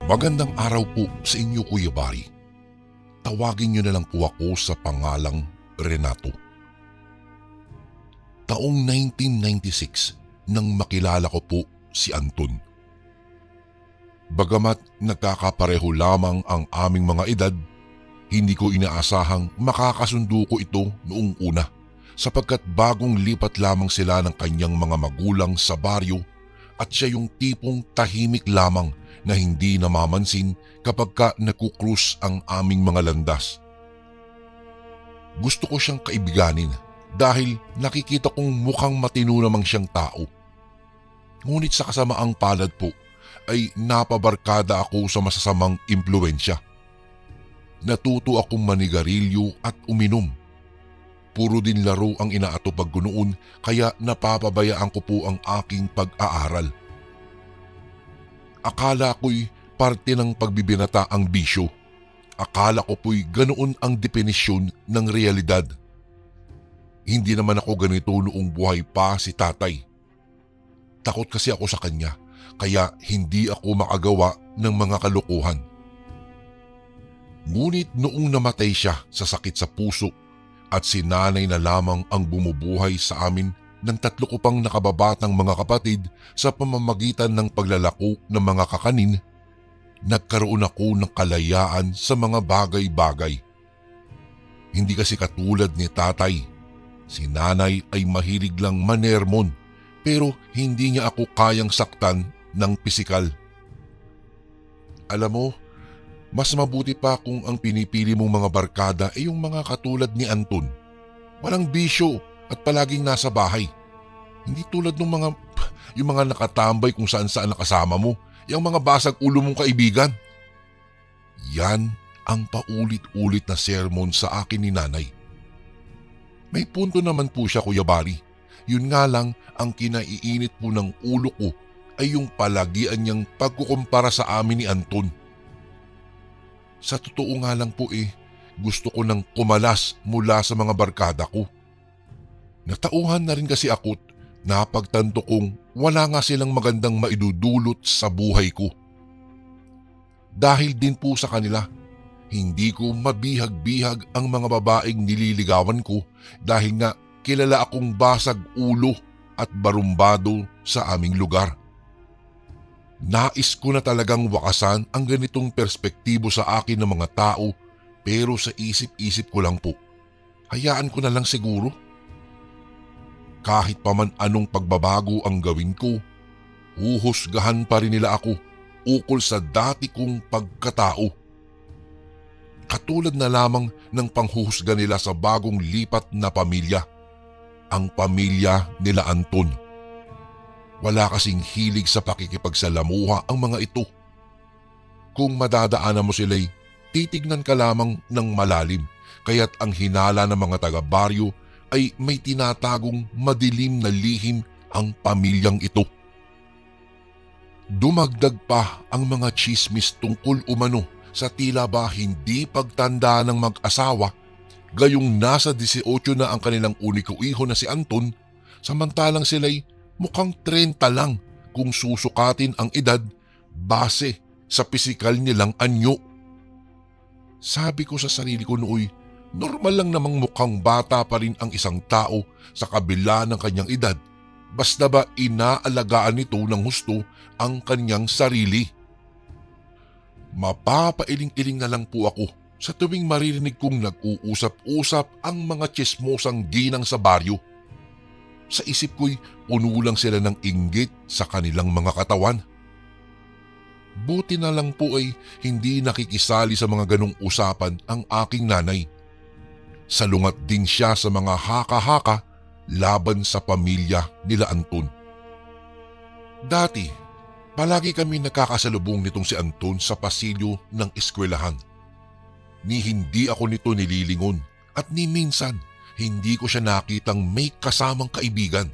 Magandang araw po sa inyo, Kuya Bari. Tawagin niyo na lang po ako sa pangalang Renato. Taong 1996 nang makilala ko po si Anton. Bagamat nagkakapareho lamang ang aming mga edad, hindi ko inaasahang makakasundo ko ito noong una sapagkat bagong lipat lamang sila ng kanyang mga magulang sa baryo at siya yung tipong tahimik lamang na hindi namamansin kapag ka nagkukrus ang aming mga landas. Gusto ko siyang kaibiganin dahil nakikita kong mukhang matino namang siyang tao. Ngunit sa kasamaang palad po ay napabarkada ako sa masasamang impluensya. Natuto akong manigarilyo at uminom. Puro din laro ang inaatupag ko noon kaya napapabayaan ko po ang aking pag-aaral. Akala ko'y parte ng pagbibinata ang bisyo. Akala ko po'y ganoon ang definisyon ng realidad. Hindi naman ako ganito noong buhay pa si tatay. Takot kasi ako sa kanya kaya hindi ako makagawa ng mga kalokohan. Ngunit noong namatay siya sa sakit sa puso at si nanay na lamang ang bumubuhay sa amin ng 3 ko pang nakababatang mga kapatid sa pamamagitan ng paglalako ng mga kakanin, nagkaroon ako ng kalayaan sa mga bagay-bagay. Hindi kasi katulad ni tatay. Si nanay ay mahilig lang manermon pero hindi niya ako kayang saktan ng pisikal. Alam mo, mas mabuti pa kung ang pinipili mong mga barkada ay yung mga katulad ni Anton. Walang bisyo at palaging nasa bahay. Hindi tulad ng yung mga nakatambay kung saan-saan nakasama mo, yung mga basag ulo mong kaibigan. Yan ang paulit-ulit na sermon sa akin ni nanay. May punto naman po siya, Kuya Bari. Yun nga lang ang kinaiinit po ng ulo ko ay yung palagian niyang pagkukumpara sa amin ni Anton. Sa totoo nga lang po gusto ko nang kumalas mula sa mga barkada ko. Natauhan na rin kasi ako't napagtanto kong wala nga silang magandang maidudulot sa buhay ko. Dahil din po sa kanila, hindi ko mabihag-bihag ang mga babaeng nililigawan ko dahil nga kilala akong basag ulo at barumbado sa aming lugar. Nais ko na talagang wakasan ang ganitong perspektibo sa akin ng mga tao pero sa isip-isip ko lang po, hayaan ko na lang siguro. Kahit pa man anong pagbabago ang gawin ko, huhusgahan pa rin nila ako ukol sa dati kong pagkatao. Katulad na lamang ng panghuhusga nila sa bagong lipat na pamilya, ang pamilya nila Anton. Wala kasing hilig sa pakikipagsalamuha ang mga ito. Kung madadaanan mo sila'y titignan ka lamang ng malalim, kaya't ang hinala ng mga taga-baryo ay may tinatagong madilim na lihim ang pamilyang ito. Dumagdag pa ang mga tsismis tungkol umano sa tila ba hindi pagtanda ng mag-asawa, gayong nasa 18 na ang kanilang uniko iho na si Anton, samantalang sila'y mukhang 30 lang kung susukatin ang edad base sa pisikal nilang anyo. Sabi ko sa sarili ko nooy, normal lang namang mukhang bata pa rin ang isang tao sa kabila ng kanyang edad, basta ba inaalagaan nito ng husto ang kanyang sarili. Mapapailing-iling na lang po ako sa tuwing maririnig kong nag-uusap-usap ang mga tsismosang ginang sa baryo. Sa isip ko'y puno lang sila ng inggit sa kanilang mga katawan. Buti na lang po ay hindi nakikisali sa mga ganong usapan ang aking nanay. Salungat din siya sa mga haka-haka laban sa pamilya nila Anton. Dati, palagi kami nakakasalubong nitong si Anton sa pasilyo ng eskwelahan. Ni hindi ako nito nililingon at ni minsan hindi ko siya nakitang may kasamang kaibigan.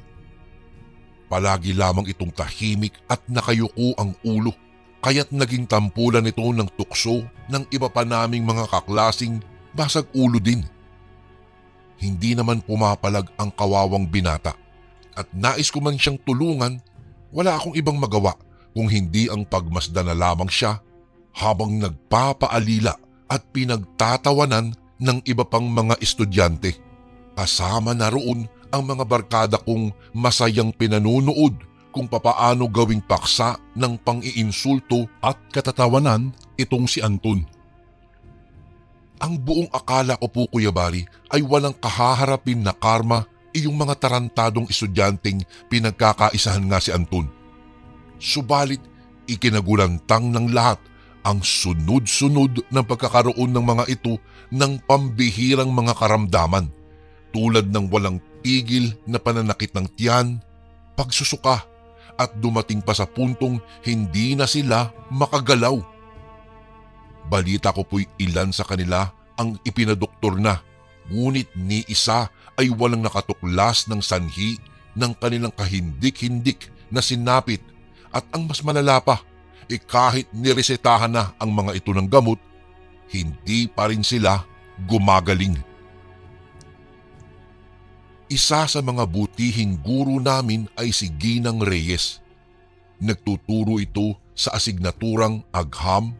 Palagi lamang itong tahimik at nakayuko ang ulo kaya't naging tampulan ito ng tukso ng iba pa naming mga kaklasing basag ulo din. Hindi naman pumapalag ang kawawang binata at nais ko man siyang tulungan, wala akong ibang magawa kung hindi ang pagmasdan na lamang siya habang nagpapaalila at pinagtatawanan ng iba pang mga estudyante. Kasama na roon ang mga barkada kong masayang pinanunood kung papaano gawing paksa ng pang-iinsulto at katatawanan itong si Anton. Ang buong akala ko po, Kuya Bari, ay walang kahaharapin na karma iyong mga tarantadong estudyanteng pinagkakaisahan nga si Anton. Subalit, ikinagulantang ng lahat ang sunod-sunod ng pagkakaroon ng mga ito ng pambihirang mga karamdaman tulad ng walang tigil na pananakit ng tiyan, pagsusuka at dumating pa sa puntong hindi na sila makagalaw. Balita ko po'y ilan sa kanila ang ipinadoktor na, ngunit ni isa ay walang nakatuklas ng sanhi ng kanilang kahindik-hindik na sinapit at ang mas malala pa, kahit niresetahan na ang mga ito ng gamot, hindi pa rin sila gumagaling. Isa sa mga butihing guro namin ay si Ginang Reyes. Nagtuturo ito sa asignaturang agham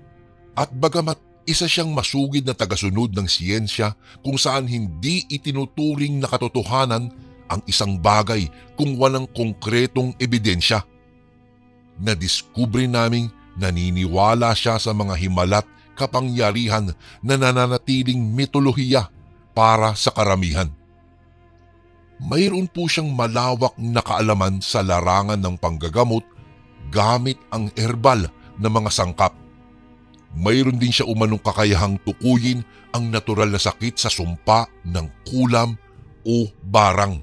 at bagamat isa siyang masugid na tagasunod ng siyensya kung saan hindi itinuturing na katotohanan ang isang bagay kung walang konkretong ebidensya. Nadiskubre naming naniniwala siya sa mga himalat kapangyarihan na nananatiling mitolohiya para sa karamihan. Mayroon po siyang malawak na kaalaman sa larangan ng panggagamot gamit ang herbal na mga sangkap. Mayroon din siya umanong kakayahang tukuyin ang natural na sakit sa sumpa ng kulam o barang.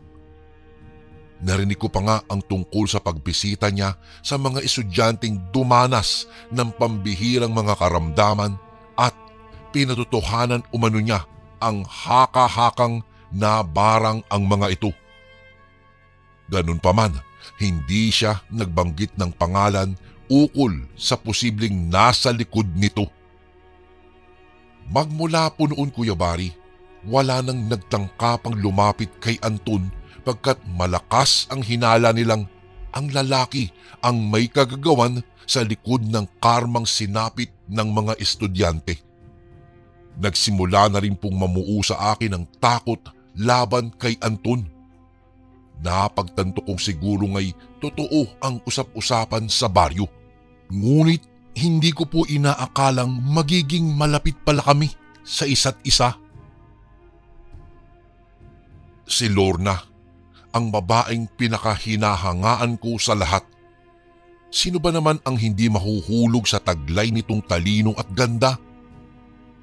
Narinig ko pa nga ang tungkol sa pagbisita niya sa mga estudyanteng dumanas ng pambihirang mga karamdaman at pinatotohanan umano niya ang haka-hakang na barang ang mga ito. Ganun pa man, hindi siya nagbanggit ng pangalan ukol sa posibleng nasa likod nito. Magmula po noon, Kuya Bari, wala nang nagtangka pang lumapit kay Anton pagkat malakas ang hinala nilang ang lalaki ang may kagagawan sa likod ng karmang sinapit ng mga estudyante. Nagsimula na rin pong mamuo sa akin ang takot laban kay Anton. Napagtanto kong siguro nga'y totoo ang usap-usapan sa baryo. Ngunit hindi ko po inaakalang magiging malapit pala kami sa isa't isa. Si Lorna, ang babaeng pinakahinahangaan ko sa lahat. Sino ba naman ang hindi mahuhulog sa taglay nitong talino at ganda?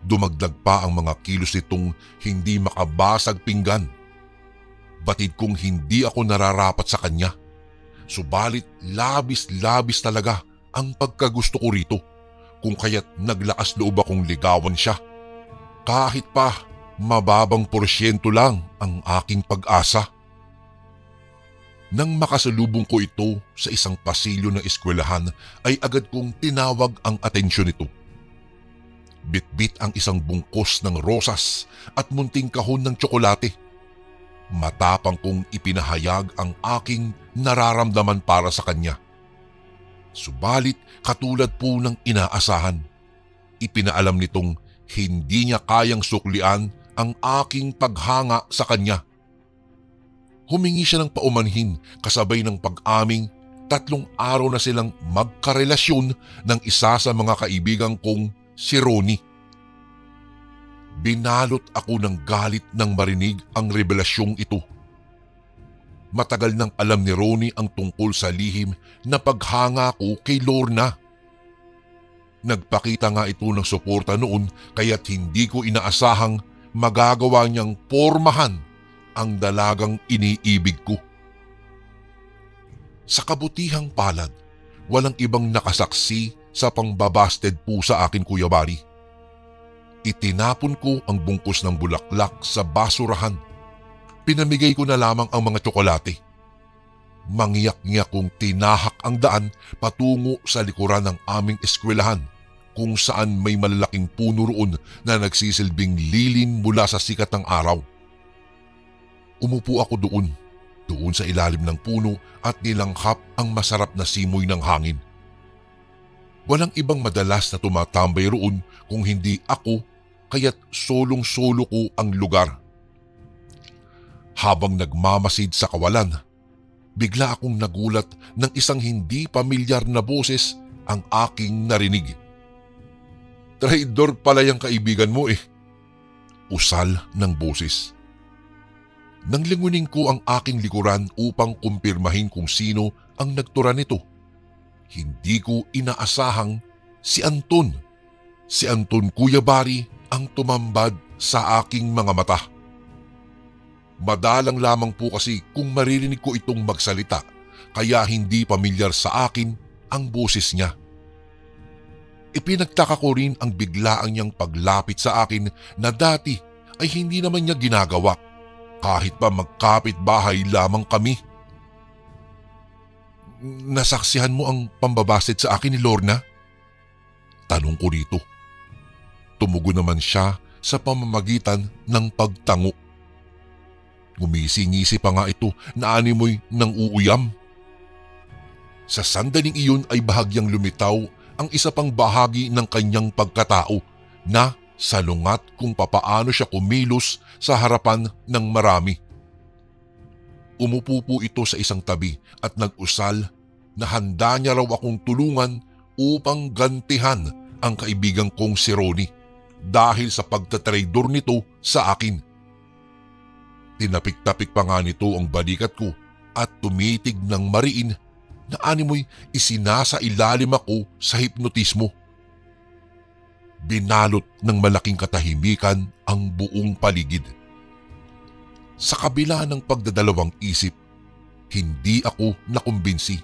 Dumagdag pa ang mga kilos nitong hindi makabasag pinggan. Batid kong hindi ako nararapat sa kanya. Subalit labis-labis talaga ang pagkagusto ko rito, kung kaya't naglakas loob akong ligawan siya. Kahit pa mababang porsyento lang ang aking pag-asa. Nang makasalubong ko ito sa isang pasilyo ng eskwelahan ay agad kong tinawag ang atensyon nito. Bitbit ang isang bungkos ng rosas at munting kahon ng tsokolate. Matapang kong ipinahayag ang aking nararamdaman para sa kanya. Subalit katulad po ng inaasahan, ipinaalam nitong hindi niya kayang suklian ang aking paghanga sa kanya. Humingi siya ng paumanhin kasabay ng pag-aming 3 araw na silang magkarelasyon ng isa sa mga kaibigan kong si Ronnie. Binalot ako ng galit nang marinig ang revelasyong ito. Matagal nang alam ni Ronnie ang tungkol sa lihim na paghanga ko kay Lorna. Nagpakita nga ito ng suporta noon kaya't hindi ko inaasahang magagawa niyang pormahan ang dalagang iniibig ko. Sa kabutihang palad, walang ibang nakasaksi sa pangbabasted po sa akin, Kuya Bari. Itinapon ko ang bungkus ng bulaklak sa basurahan. Pinamigay ko na lamang ang mga tsokolate. Mangiyak-ngiyak kong tinahak ang daan patungo sa likuran ng aming eskwelahan kung saan may malalaking puno roon na nagsisilbing lilin mula sa sikat ng araw. Umupo ako doon sa ilalim ng puno at nilanghap ang masarap na simoy ng hangin. Walang ibang madalas na tumatambay roon kung hindi ako, kaya't solong-solo ko ang lugar. Habang nagmamasid sa kawalan, bigla akong nagulat ng isang hindi pamilyar na boses ang aking narinig. "Traidor pala yung kaibigan mo eh." Usal ng boses. Nang lingunin ko ang aking likuran upang kumpirmahin kung sino ang nagtura nito, hindi ko inaasahang si Anton. Si Anton Cuyabari ang tumambad sa aking mga mata. Madalang lamang po kasi kung maririnig ko itong magsalita, kaya hindi pamilyar sa akin ang boses niya. Ipinagtaka ko rin ang biglaan niyang paglapit sa akin na dati ay hindi naman niya ginagawa kahit pa magkapit-bahay lamang kami. "Nasaksihan mo ang pambabasid sa akin ni Lorna?" Tanong ko rito. Tumugon naman siya sa pamamagitan ng pagtango. Ngumisi-ngisi pa nga ito na animoy ng uuyam. Sa sandaling iyon ay bahagyang lumitaw ang isa pang bahagi ng kanyang pagkatao na salungat kung papaano siya kumilos sa harapan ng marami. Umupo po ito sa isang tabi at nag-usal na handa niya raw akong tulungan upang gantihan ang kaibigan kong si Ronnie dahil sa pagtatraidor nito sa akin. Tinapik-tapik pa nga nito ang balikat ko at tumitig ng mariin na animoy isinasailalim ako sa hipnotismo. Binalot ng malaking katahimikan ang buong paligid. Sa kabila ng pagdadalawang isip, hindi ako nakumbinsi.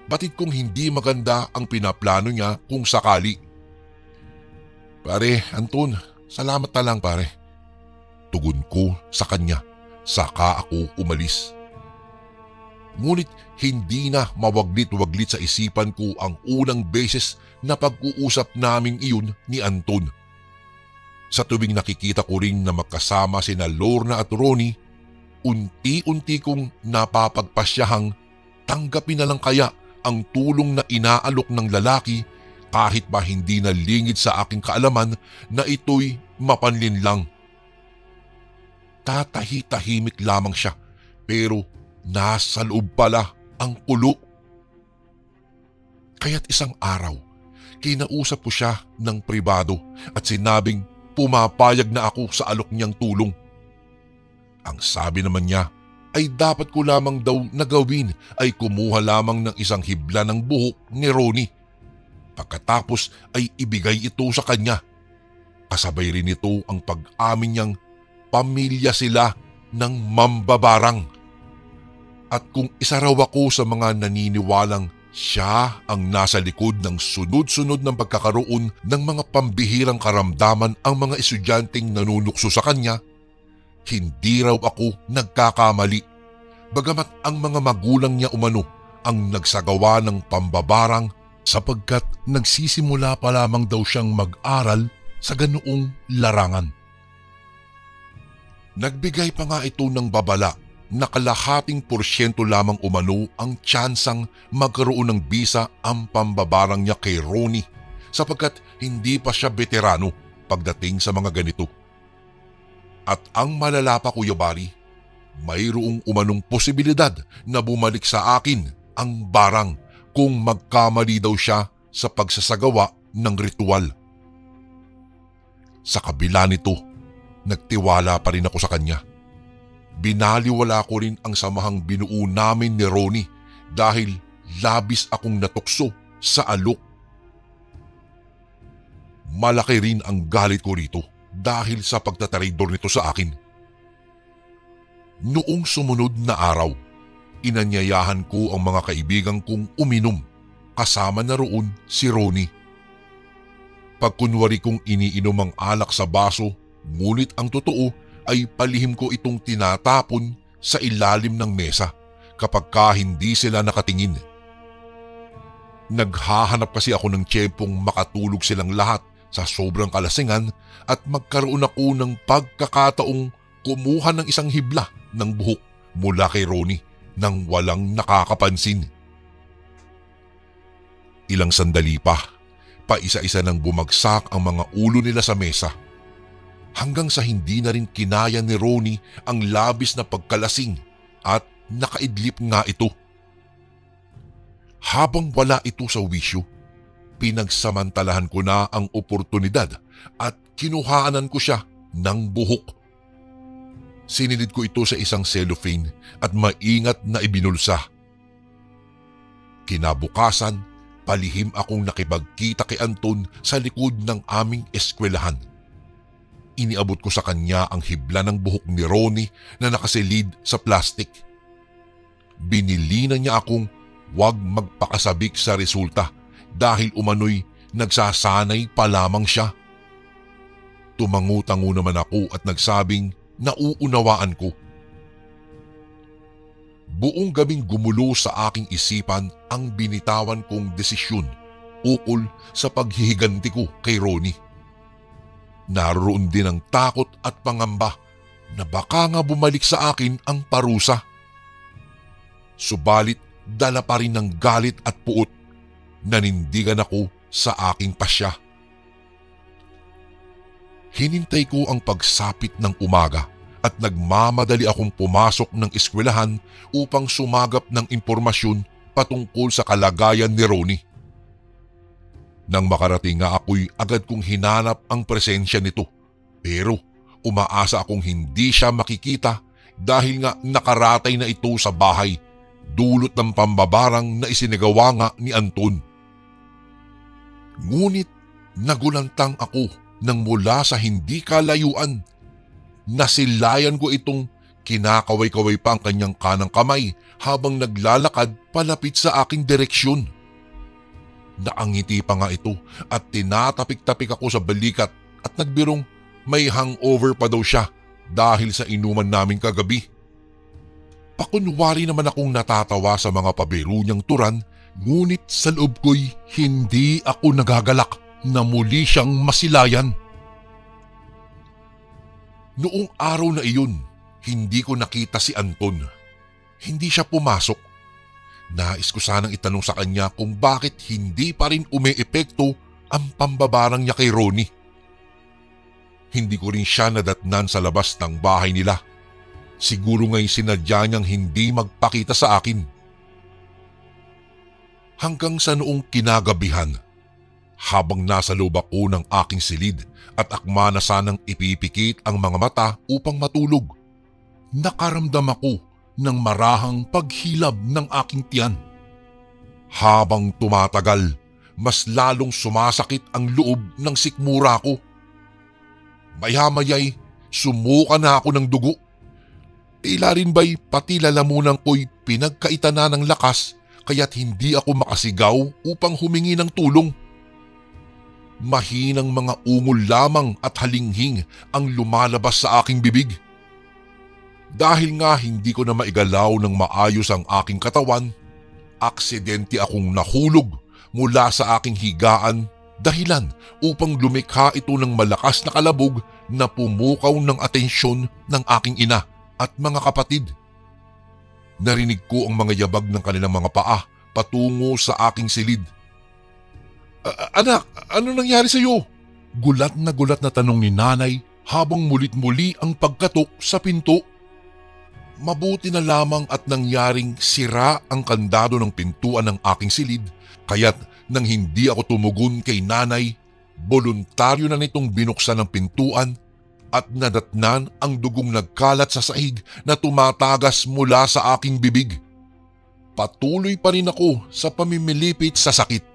Batid kong hindi maganda ang pinaplano niya kung sakali. "Pare, Anton, salamat na lang pare." Tugon ko sa kanya, saka ako umalis. Ngunit hindi na mawaglit-waglit sa isipan ko ang unang beses na pag-uusap naming iyon ni Anton. Sa tuwing nakikita ko rin na magkasama sina Lorna at Ronnie, unti-unti kong napapagpasyahang tanggapin na lang kaya ang tulong na inaalok ng lalaki kahit ba hindi na lingid sa aking kaalaman na ito'y mapanlin lang. Tatahi-tahimik lamang siya pero nasa loob pala ang kulo. Kaya't isang araw, kinausap ko siya ng pribado at sinabing pumapayag na ako sa alok niyang tulong. Ang sabi naman niya ay dapat ko lamang daw na gawin ay kumuha lamang ng isang hibla ng buhok ni Ronnie. Pagkatapos ay ibigay ito sa kanya. Kasabay rin ito ang pag-amin niyang pamilya sila ng mambabarang. At kung isa raw ako sa mga naniniwalang siya ang nasa likod ng sunod-sunod ng pagkakaroon ng mga pambihirang karamdaman ang mga estudyanteng nanunukso sa kanya, hindi raw ako nagkakamali. Bagamat ang mga magulang niya umano ang nagsagawa ng pambabarang sapagkat nagsisimula pa lamang daw siyang mag-aral sa ganoong larangan. Nagbigay pa nga ito ng babala na kalahating porsyento lamang umano ang tsansang magkaroon ng bisa ang pambabarang niya kay Ronnie sapagkat hindi pa siya veterano pagdating sa mga ganito. At ang malala pa, Kuya Bari, mayroong umanong posibilidad na bumalik sa akin ang barang kung magkamali daw siya sa pagsasagawa ng ritual. Sa kabila nito, nagtiwala pa rin ako sa kanya. Binaliwala ko rin ang samahang binuo namin ni Ronnie dahil labis akong natukso sa alok. Malaki rin ang galit ko rito dahil sa pagtataridor nito sa akin. Noong sumunod na araw, inanyayahan ko ang mga kaibigan kong uminom, kasama na roon si Ronnie. Pagkunwari kong iniinom ang alak sa baso, ngunit ang totoo ay palihim ko itong tinatapon sa ilalim ng mesa kapag hindi sila nakatingin. Naghahanap kasi ako ng tiyempong makatulog silang lahat sa sobrang kalasingan at magkaroon ako ng pagkakataong kumuha ng isang hibla ng buhok mula kay Ronnie nang walang nakakapansin. Ilang sandali pa, paisa-isa nang bumagsak ang mga ulo nila sa mesa. Hanggang sa hindi na rin kinaya ni Ronnie ang labis na pagkalasing at nakaidlip nga ito. Habang wala ito sa wisyo, pinagsamantalahan ko na ang oportunidad at kinuhaanan ko siya ng buhok. Sinilid ko ito sa isang cellophane at maingat na ibinulsa. Kinabukasan, palihim akong nakipagkita kay Anton sa likod ng aming eskwelahan. Iniabot ko sa kanya ang hibla ng buhok ni Ronnie na nakasilid sa plastik. Binilinan niya akong huwag magpakasabik sa resulta dahil umano'y nagsasanay pa lamang siya. Tumangu-tango naman ako at nagsabing nauunawaan ko. Buong gabing gumulo sa aking isipan ang binitawan kong desisyon ukol sa paghihiganti ko kay Ronnie. Naroon din ang takot at pangamba na baka nga bumalik sa akin ang parusa. Subalit dala pa rin ng galit at puot. Nanindigan ako sa aking pasya. Hinintay ko ang pagsapit ng umaga at nagmamadali akong pumasok ng eskwelahan upang sumagap ng impormasyon patungkol sa kalagayan ni Ronnie. Nang makarating nga ako'y agad kong hinanap ang presensya nito, pero umaasa akong hindi siya makikita dahil nga nakaratay na ito sa bahay dulot ng pambabarang na isinagawa nga ni Anton. Ngunit nagulantang ako nang mula sa hindi kalayuan. Nasilayan ko itong kinakaway-kaway pa ang kanyang kanang kamay habang naglalakad palapit sa aking direksyon. Naangiti pa nga ito at tinatapik-tapik ako sa balikat at nagbirong may hangover pa daw siya dahil sa inuman namin kagabi. Pakunwari naman akong natatawa sa mga pabiro niyang turan, ngunit sa loob ko'y hindi ako nagagalak na muli siyang masilayan. Noong araw na iyon, hindi ko nakita si Anton. Hindi siya pumasok. Nais ko sanang itanong sa kanya kung bakit hindi pa rin umeepekto ang pambabarang niya kay Ronnie. Hindi ko rin siya nadatnan sa labas ng bahay nila. Siguro nga'y sinadya niyang hindi magpakita sa akin. Hanggang sa noong kinagabihan, habang nasa loob ako ng aking silid at akma na sanang ipipikit ang mga mata upang matulog, nakaramdam ako ng marahang paghilab ng aking tiyan. Habang tumatagal, mas lalong sumasakit ang loob ng sikmura ko. Maya-maya'y sumuka na ako ng dugo. Tila rin ba'y pati lalamunan ko'y pinagkaita na ng lakas kaya't hindi ako makasigaw upang humingi ng tulong. Mahinang mga ungol lamang at halinghing ang lumalabas sa aking bibig. Dahil nga hindi ko na maigalaw ng maayos ang aking katawan, aksidente akong nahulog mula sa aking higaan dahilan upang lumikha ito ng malakas na kalabog na pumukaw ng atensyon ng aking ina at mga kapatid. Narinig ko ang mga yabag ng kanilang mga paa patungo sa aking silid. Anak, ano nangyari sa iyo? Gulat na tanong ni nanay habang mulit-muli ang pagkatok sa pinto. Mabuti na lamang at nangyaring sira ang kandado ng pintuan ng aking silid, kaya't nang hindi ako tumugon kay nanay, voluntaryo na nitong binuksan ang pintuan at nadatnan ang dugong nagkalat sa sahig na tumatagas mula sa aking bibig. Patuloy pa rin ako sa pamimilipit sa sakit.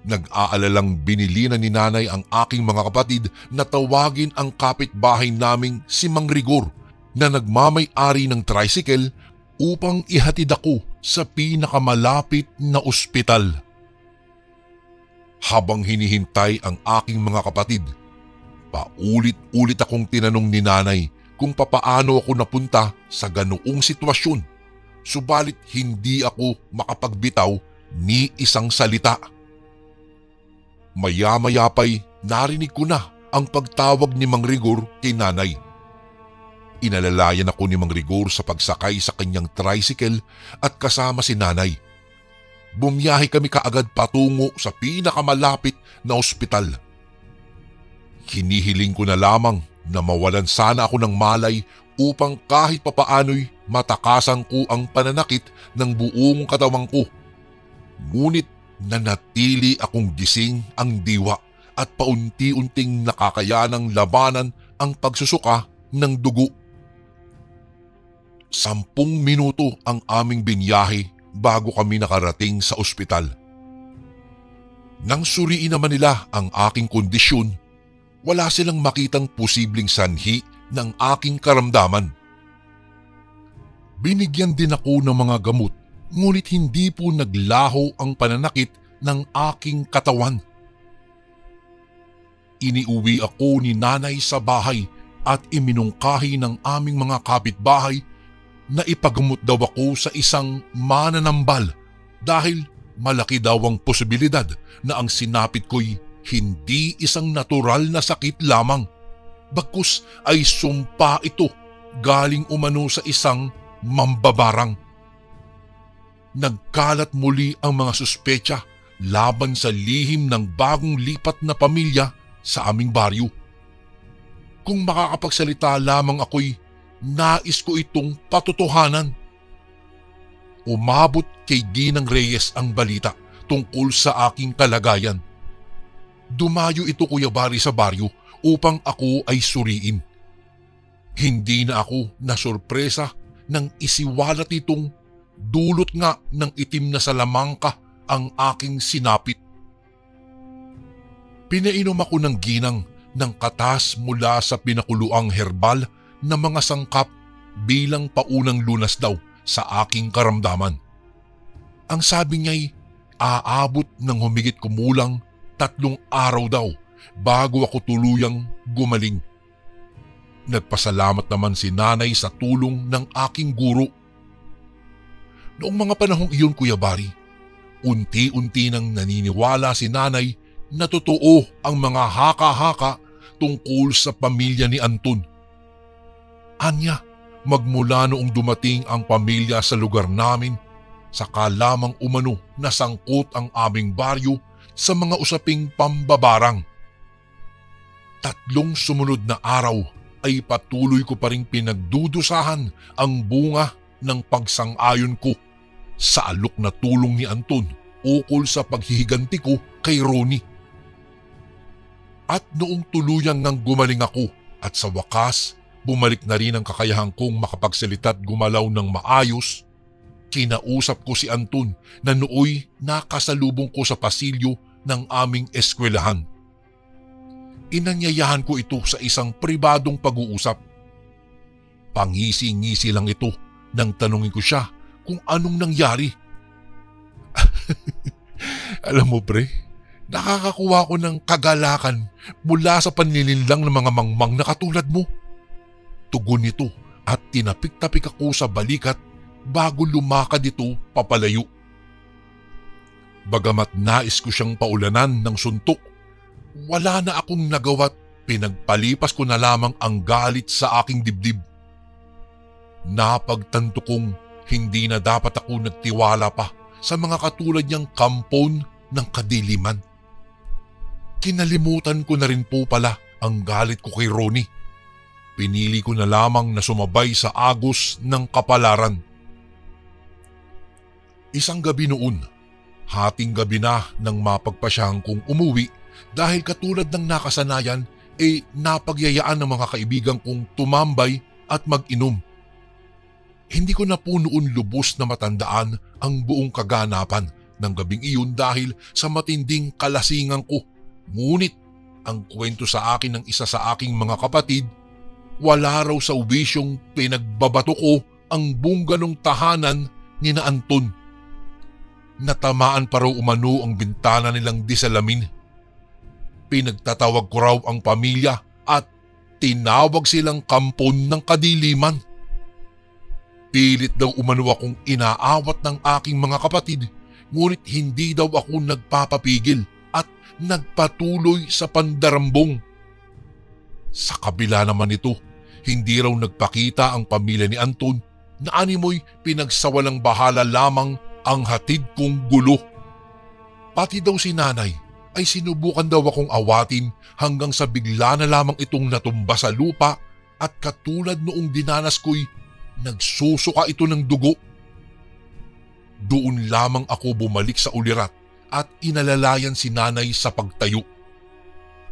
Nag-aalalang binilinan ni nanay ang aking mga kapatid na tawagin ang kapitbahay naming si Mang Rigor na nagmamay-ari ng tricycle upang ihatid ako sa pinakamalapit na ospital. Habang hinihintay ang aking mga kapatid, paulit-ulit akong tinanong ni nanay kung papaano ako napunta sa ganoong sitwasyon, subalit hindi ako makapagbitaw ni isang salita. Maya-maya pa'y narinig ko na ang pagtawag ni Mang Rigor kay nanay. Inalalayan ako ni Mang Rigor sa pagsakay sa kanyang tricycle at kasama si nanay. bumiyahe kami kaagad patungo sa pinakamalapit na ospital. Hinihiling ko na lamang na mawalan sana ako ng malay upang kahit papaano'y matakasan ko ang pananakit ng buong katawang ko. Ngunit nanatili akong gising ang diwa at paunti-unting nakakayanang labanan ang pagsusuka ng dugo. 10 minuto ang aming binyahe bago kami nakarating sa ospital. Nang suriin naman nila ang aking kondisyon, wala silang makitang posibleng sanhi ng aking karamdaman. Binigyan din ako ng mga gamot, ngunit hindi po naglaho ang pananakit ng aking katawan. Iniuwi ako ni nanay sa bahay at iminungkahi ng aming mga kapitbahay na ipagamot daw ako sa isang mananambal dahil malaki daw ang posibilidad na ang sinapit ko'y hindi isang natural na sakit lamang, bagkus ay sumpa ito galing umano sa isang mambabarang. Nagkalat muli ang mga suspecha laban sa lihim ng bagong lipat na pamilya sa aming baryo. Kung makakapagsalita lamang ako'y nais ko itong patotohanan. Umabot kay Ginang Reyes ang balita tungkol sa aking kalagayan. Dumayo ito, Kuya Bari, sa baryo upang ako ay suriin. Hindi na ako nasurpresa nang isiwalat itong dulot nga ng itim na salamangka ang aking sinapit. Pinainom ako ng ginang ng katas mula sa pinakuluang herbal na mga sangkap bilang paunang lunas daw sa aking karamdaman. Ang sabi niya'y aabot ng humigit kumulang 3 araw daw bago ako tuluyang gumaling. Nagpasalamat naman si nanay sa tulong ng aking guro. Noong mga panahong iyon, Kuya Bari, unti-unti nang naniniwala si nanay na totoo ang mga haka-haka tungkol sa pamilya ni Anton. Anya, magmula noong dumating ang pamilya sa lugar namin, saka lamang umano nasangkot ang aming baryo sa mga usaping pambabarang. 3 sumunod na araw ay patuloy ko pa ring pinagdudusahan ang bunga ng pagsang-ayon ko sa alok na tulong ni Anton ukol sa paghihiganti ko kay Ronnie. At noong tuluyang nang gumaling ako at sa wakas bumalik na rin ang kakayahan kong makapagsalita at gumalaw ng maayos, kinausap ko si Anton na nooy nakasalubong ko sa pasilyo ng aming eskwelahan. Inanyayahan ko ito sa isang pribadong pag-uusap. Pangisi-ngisi lang ito nang tanungin ko siya kung anong nangyari. Alam mo, pre, nakakakuha ko ng kagalakan mula sa panlilinlang ng mga mangmang na katulad mo. Tugon nito at tinapik-tapik ako sa balikat bago lumakad ito papalayo. Bagamat nais ko siyang paulanan ng suntok, wala na akong nagawa't pinagpalipas ko na lamang ang galit sa aking dibdib. Napagtanto kong hindi na dapat ako nagtiwala pa sa mga katulad niyang kampon ng kadiliman. Kinalimutan ko na rin po pala ang galit ko kay Ronnie. Pinili ko na lamang na sumabay sa agos ng kapalaran. Isang gabi noon, hating gabi na nang mapagpasyahan kong umuwi dahil katulad ng nakasanayan napagyayaan ng mga kaibigan kong tumambay at mag-inom. Hindi ko na po noon lubos na matandaan ang buong kaganapan ng gabing iyon dahil sa matinding kalasingan ko. Ngunit ang kwento sa akin ng isa sa aking mga kapatid, wala raw sa ubisyong pinagbabato ko ang bungganong tahanan ni na Anton. Natamaan pa raw umano ang bintana nilang disalamin. Pinagtatawag ko raw ang pamilya at tinawag silang kampon ng kadiliman. Pilit daw umano akong inaawat ng aking mga kapatid, ngunit hindi daw ako nagpapapigil at nagpatuloy sa pandarambong. Sa kabila naman nito, hindi raw nagpakita ang pamilya ni Anton na animoy pinagsawalang bahala lamang ang hatid kong gulo. Pati daw si nanay ay sinubukan daw akong awatin hanggang sa bigla na lamang itong natumba sa lupa at katulad noong dinanas ko'y nagsusuka ito ng dugo. Doon lamang ako bumalik sa ulirat at inalalayan si nanay sa pagtayo.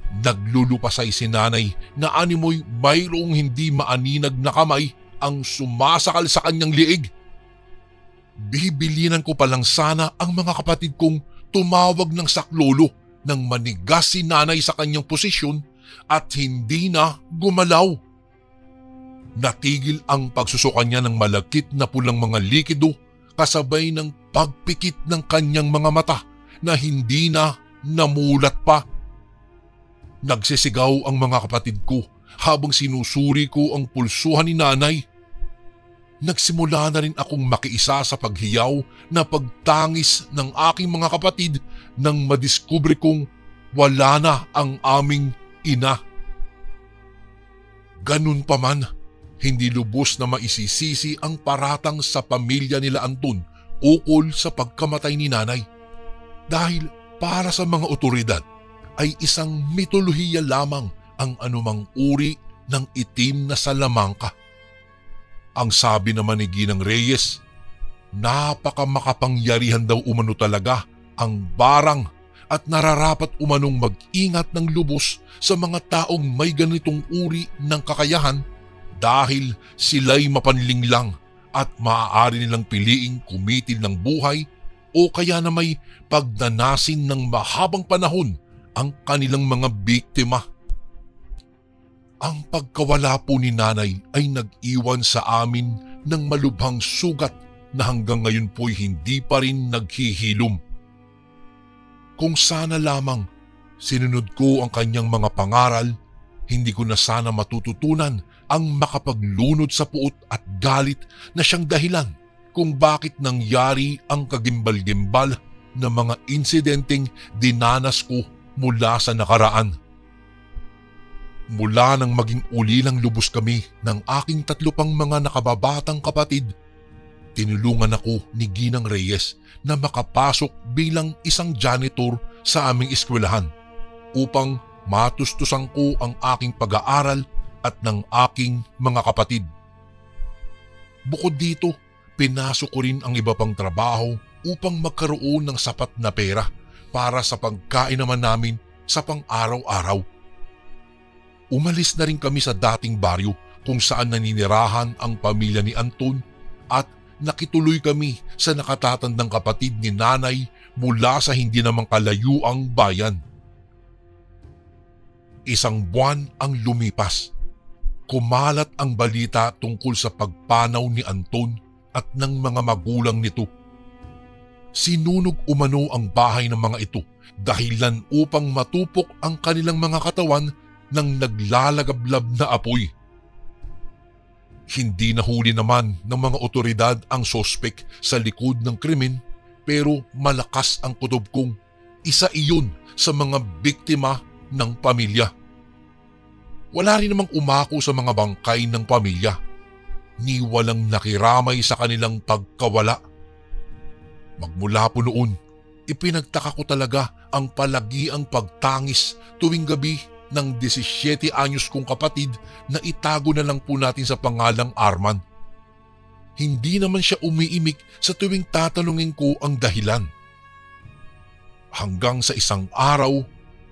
Naglulupasay si nanay na animoy mayroong hindi maaninag na kamay ang sumasakal sa kanyang liig. Bibilinan ko pa lang sana ang mga kapatid kong tumawag ng saklolo nang manigas si nanay sa kanyang posisyon at hindi na gumalaw. Natigil ang pagsusuka niya ng malagkit na pulang mga likido kasabay ng pagpikit ng kanyang mga mata na hindi na namulat pa. Nagsisigaw ang mga kapatid ko habang sinusuri ko ang pulsuhan ni nanay. Nagsimula na rin akong makiisa sa paghiyaw na pagtangis ng aking mga kapatid nang madiskubre kong wala na ang aming ina. Ganun pa man, hindi lubos na maisisisi ang paratang sa pamilya nila Anton ukol sa pagkamatay ni nanay. Dahil para sa mga otoridad ay isang mitolohiya lamang ang anumang uri ng itim na salamangka. Ang sabi naman ni Ginang Reyes, napakamakapangyarihan daw umano talaga ang barang at nararapat umanong mag-ingat ng lubos sa mga taong may ganitong uri ng kakayahan dahil sila'y mapanling lang at maaari nilang piliing kumitil ng buhay o kaya na may pagdanasin ng mahabang panahon ang kanilang mga biktima. Ang pagkawala po ni nanay ay nag-iwan sa amin ng malubhang sugat na hanggang ngayon po'y hindi pa rin naghihilom. Kung sana lamang sinunod ko ang kanyang mga pangaral, hindi ko na sana matututunan ang makapaglunod sa puot at galit na siyang dahilan kung bakit nangyari ang kagimbal-gimbal na mga insidenteng dinanas ko mula sa nakaraan. Mula nang maging ulilang lubos kami ng aking 3 pang mga nakababatang kapatid, tinulungan ako ni Ginang Reyes na makapasok bilang isang janitor sa aming eskwelahan upang matustusan ko ang aking pag-aaral at ng aking mga kapatid. Bukod dito, pinasok ko rin ang iba pang trabaho upang magkaroon ng sapat na pera para sa pagkain naman namin sa pang-araw-araw. Umalis na rin kami sa dating baryo kung saan naninirahan ang pamilya ni Anton at nakituloy kami sa nakatatandang kapatid ni nanay mula sa hindi namang kalayuang bayan. Isang buwan ang lumipas. Kumalat ang balita tungkol sa pagpanaw ni Anton at ng mga magulang nito. Sinunog umano ang bahay ng mga ito dahilan upang matupok ang kanilang mga katawan ng naglalagablab na apoy. Hindi nahuli naman ng mga otoridad ang sospek sa likod ng krimen pero malakas ang kutob kong isa iyon sa mga biktima ng pamilya. Wala rin namang umako sa mga bangkay ng pamilya ni walang nakiramay sa kanilang pagkawala. Magmula po noon, ipinagtaka ko talaga ang palagiang pagtangis tuwing gabi ng 17 anyos kong kapatid na itago na lang po natin sa pangalang Arman. Hindi naman siya umiimik sa tuwing tatanungin ko ang dahilan. Hanggang sa isang araw,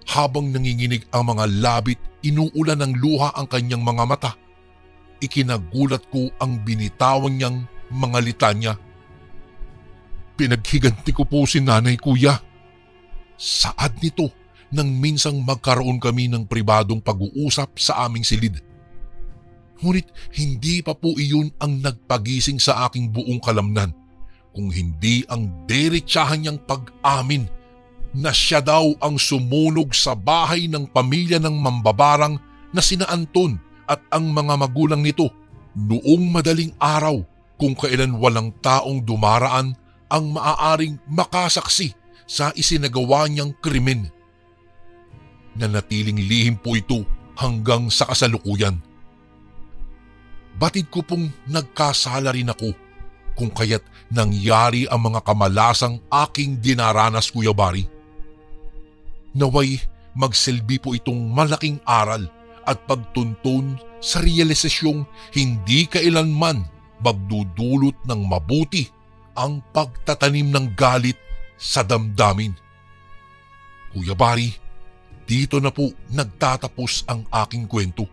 habang nanginginig ang mga labit, inuulan ng luha ang kanyang mga mata. Ikinagulat ko ang binitawan niyang mga litanya. Pinaghiganti ko po si nanay, kuya. Saad nito nang minsang magkaroon kami ng pribadong pag-uusap sa aming silid. Ngunit hindi pa po iyon ang nagpagising sa aking buong kalamnan, kung hindi ang derechahan niyang pag-amin na siya daw ang sumunog sa bahay ng pamilya ng mambabarang na sina Anton at ang mga magulang nito noong madaling araw kung kailan walang taong dumaraan ang maaaring makasaksi sa isinagawa niyang krimen. Nanatiling lihim po ito hanggang sa kasalukuyan. Batid ko pong nagkasala rin ako kung kaya't nangyari ang mga kamalasang aking dinaranas, Kuya Bari. Naway magsilbi po itong malaking aral at pagtuntun sa realisasyong hindi kailanman magdudulot ng mabuti ang pagtatanim ng galit sa damdamin. Kuya Bari, dito na po nagtatapos ang aking kwento.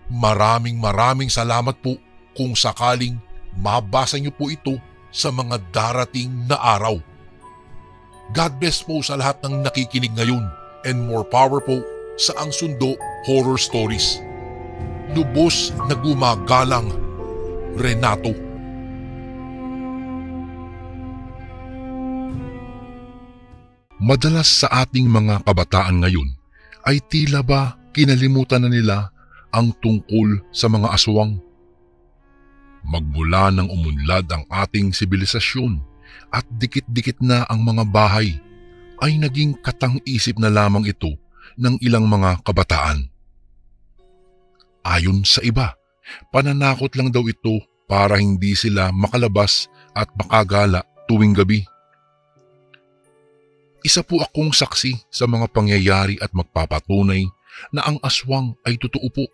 Maraming salamat po kung sakaling mabasa niyo po ito sa mga darating na araw. God bless po sa lahat ng nakikinig ngayon and more power po sa Ang Sundo Horror Stories. Lubos na gumagalang, Renato. Madalas sa ating mga kabataan ngayon ay tila ba kinalimutan na nila ang tungkol sa mga aswang. Magmula nang umunlad ang ating sibilisasyon at dikit-dikit na ang mga bahay, ay naging katang-isip na lamang ito ng ilang mga kabataan. Ayon sa iba, pananakot lang daw ito para hindi sila makalabas at makagala tuwing gabi. Isa po akong saksi sa mga pangyayari at magpapatunay na ang aswang ay totoo po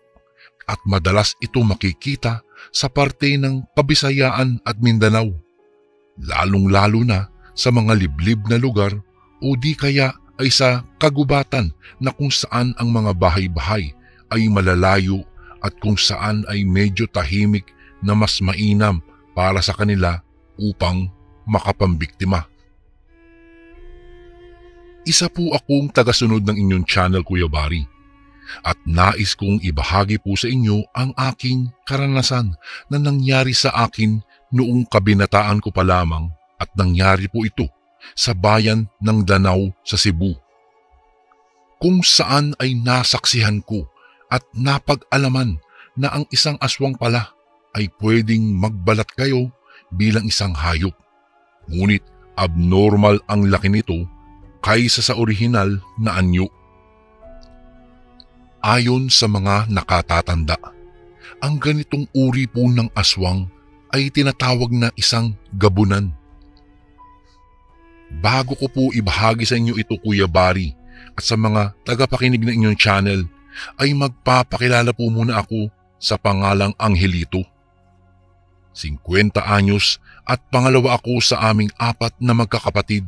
at madalas ito makikita sa parte ng Kabisayaan at Mindanao, lalong-lalo na sa mga liblib na lugar o di kaya ay sa kagubatan na kung saan ang mga bahay-bahay ay malalayo at kung saan ay medyo tahimik na mas mainam para sa kanila upang makapambiktima. Isa po akong tagasunod ng inyong channel, Kuya Bari, at nais kong ibahagi po sa inyo ang aking karanasan na nangyari sa akin noong kabinataan ko pa lamang at nangyari po ito sa bayan ng Danau sa Cebu, kung saan ay nasaksihan ko at napag-alaman na ang isang aswang pala ay pwedeng magbalat kayo bilang isang hayop. Ngunit abnormal ang laki nito kaysa sa orihinal na anyo. Ayon sa mga nakatatanda, ang ganitong uri po ng aswang ay tinatawag na isang gabunan. Bago ko po ibahagi sa inyo ito, Kuya Bari, at sa mga tagapakinig ng inyong channel, ay magpapakilala po muna ako sa pangalang Angelito. 50 anyos at pangalawa ako sa aming 4 na magkakapatid.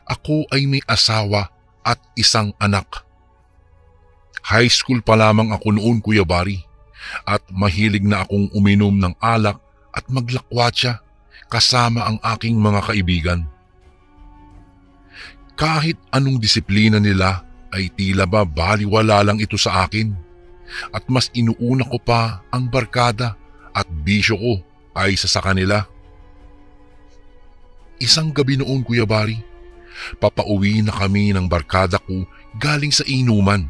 Ako ay may asawa at isang anak. High school pa lamang ako noon, Kuya Bari, at mahilig na akong uminom ng alak at maglakwatsa kasama ang aking mga kaibigan. Kahit anong disiplina nila ay tila ba baliwala lang ito sa akin at mas inuuna ko pa ang barkada at bisyo ko kaysa sa kanila. Isang gabi noon, Kuya Bari, papauwi na kami ng barkada ko galing sa inuman.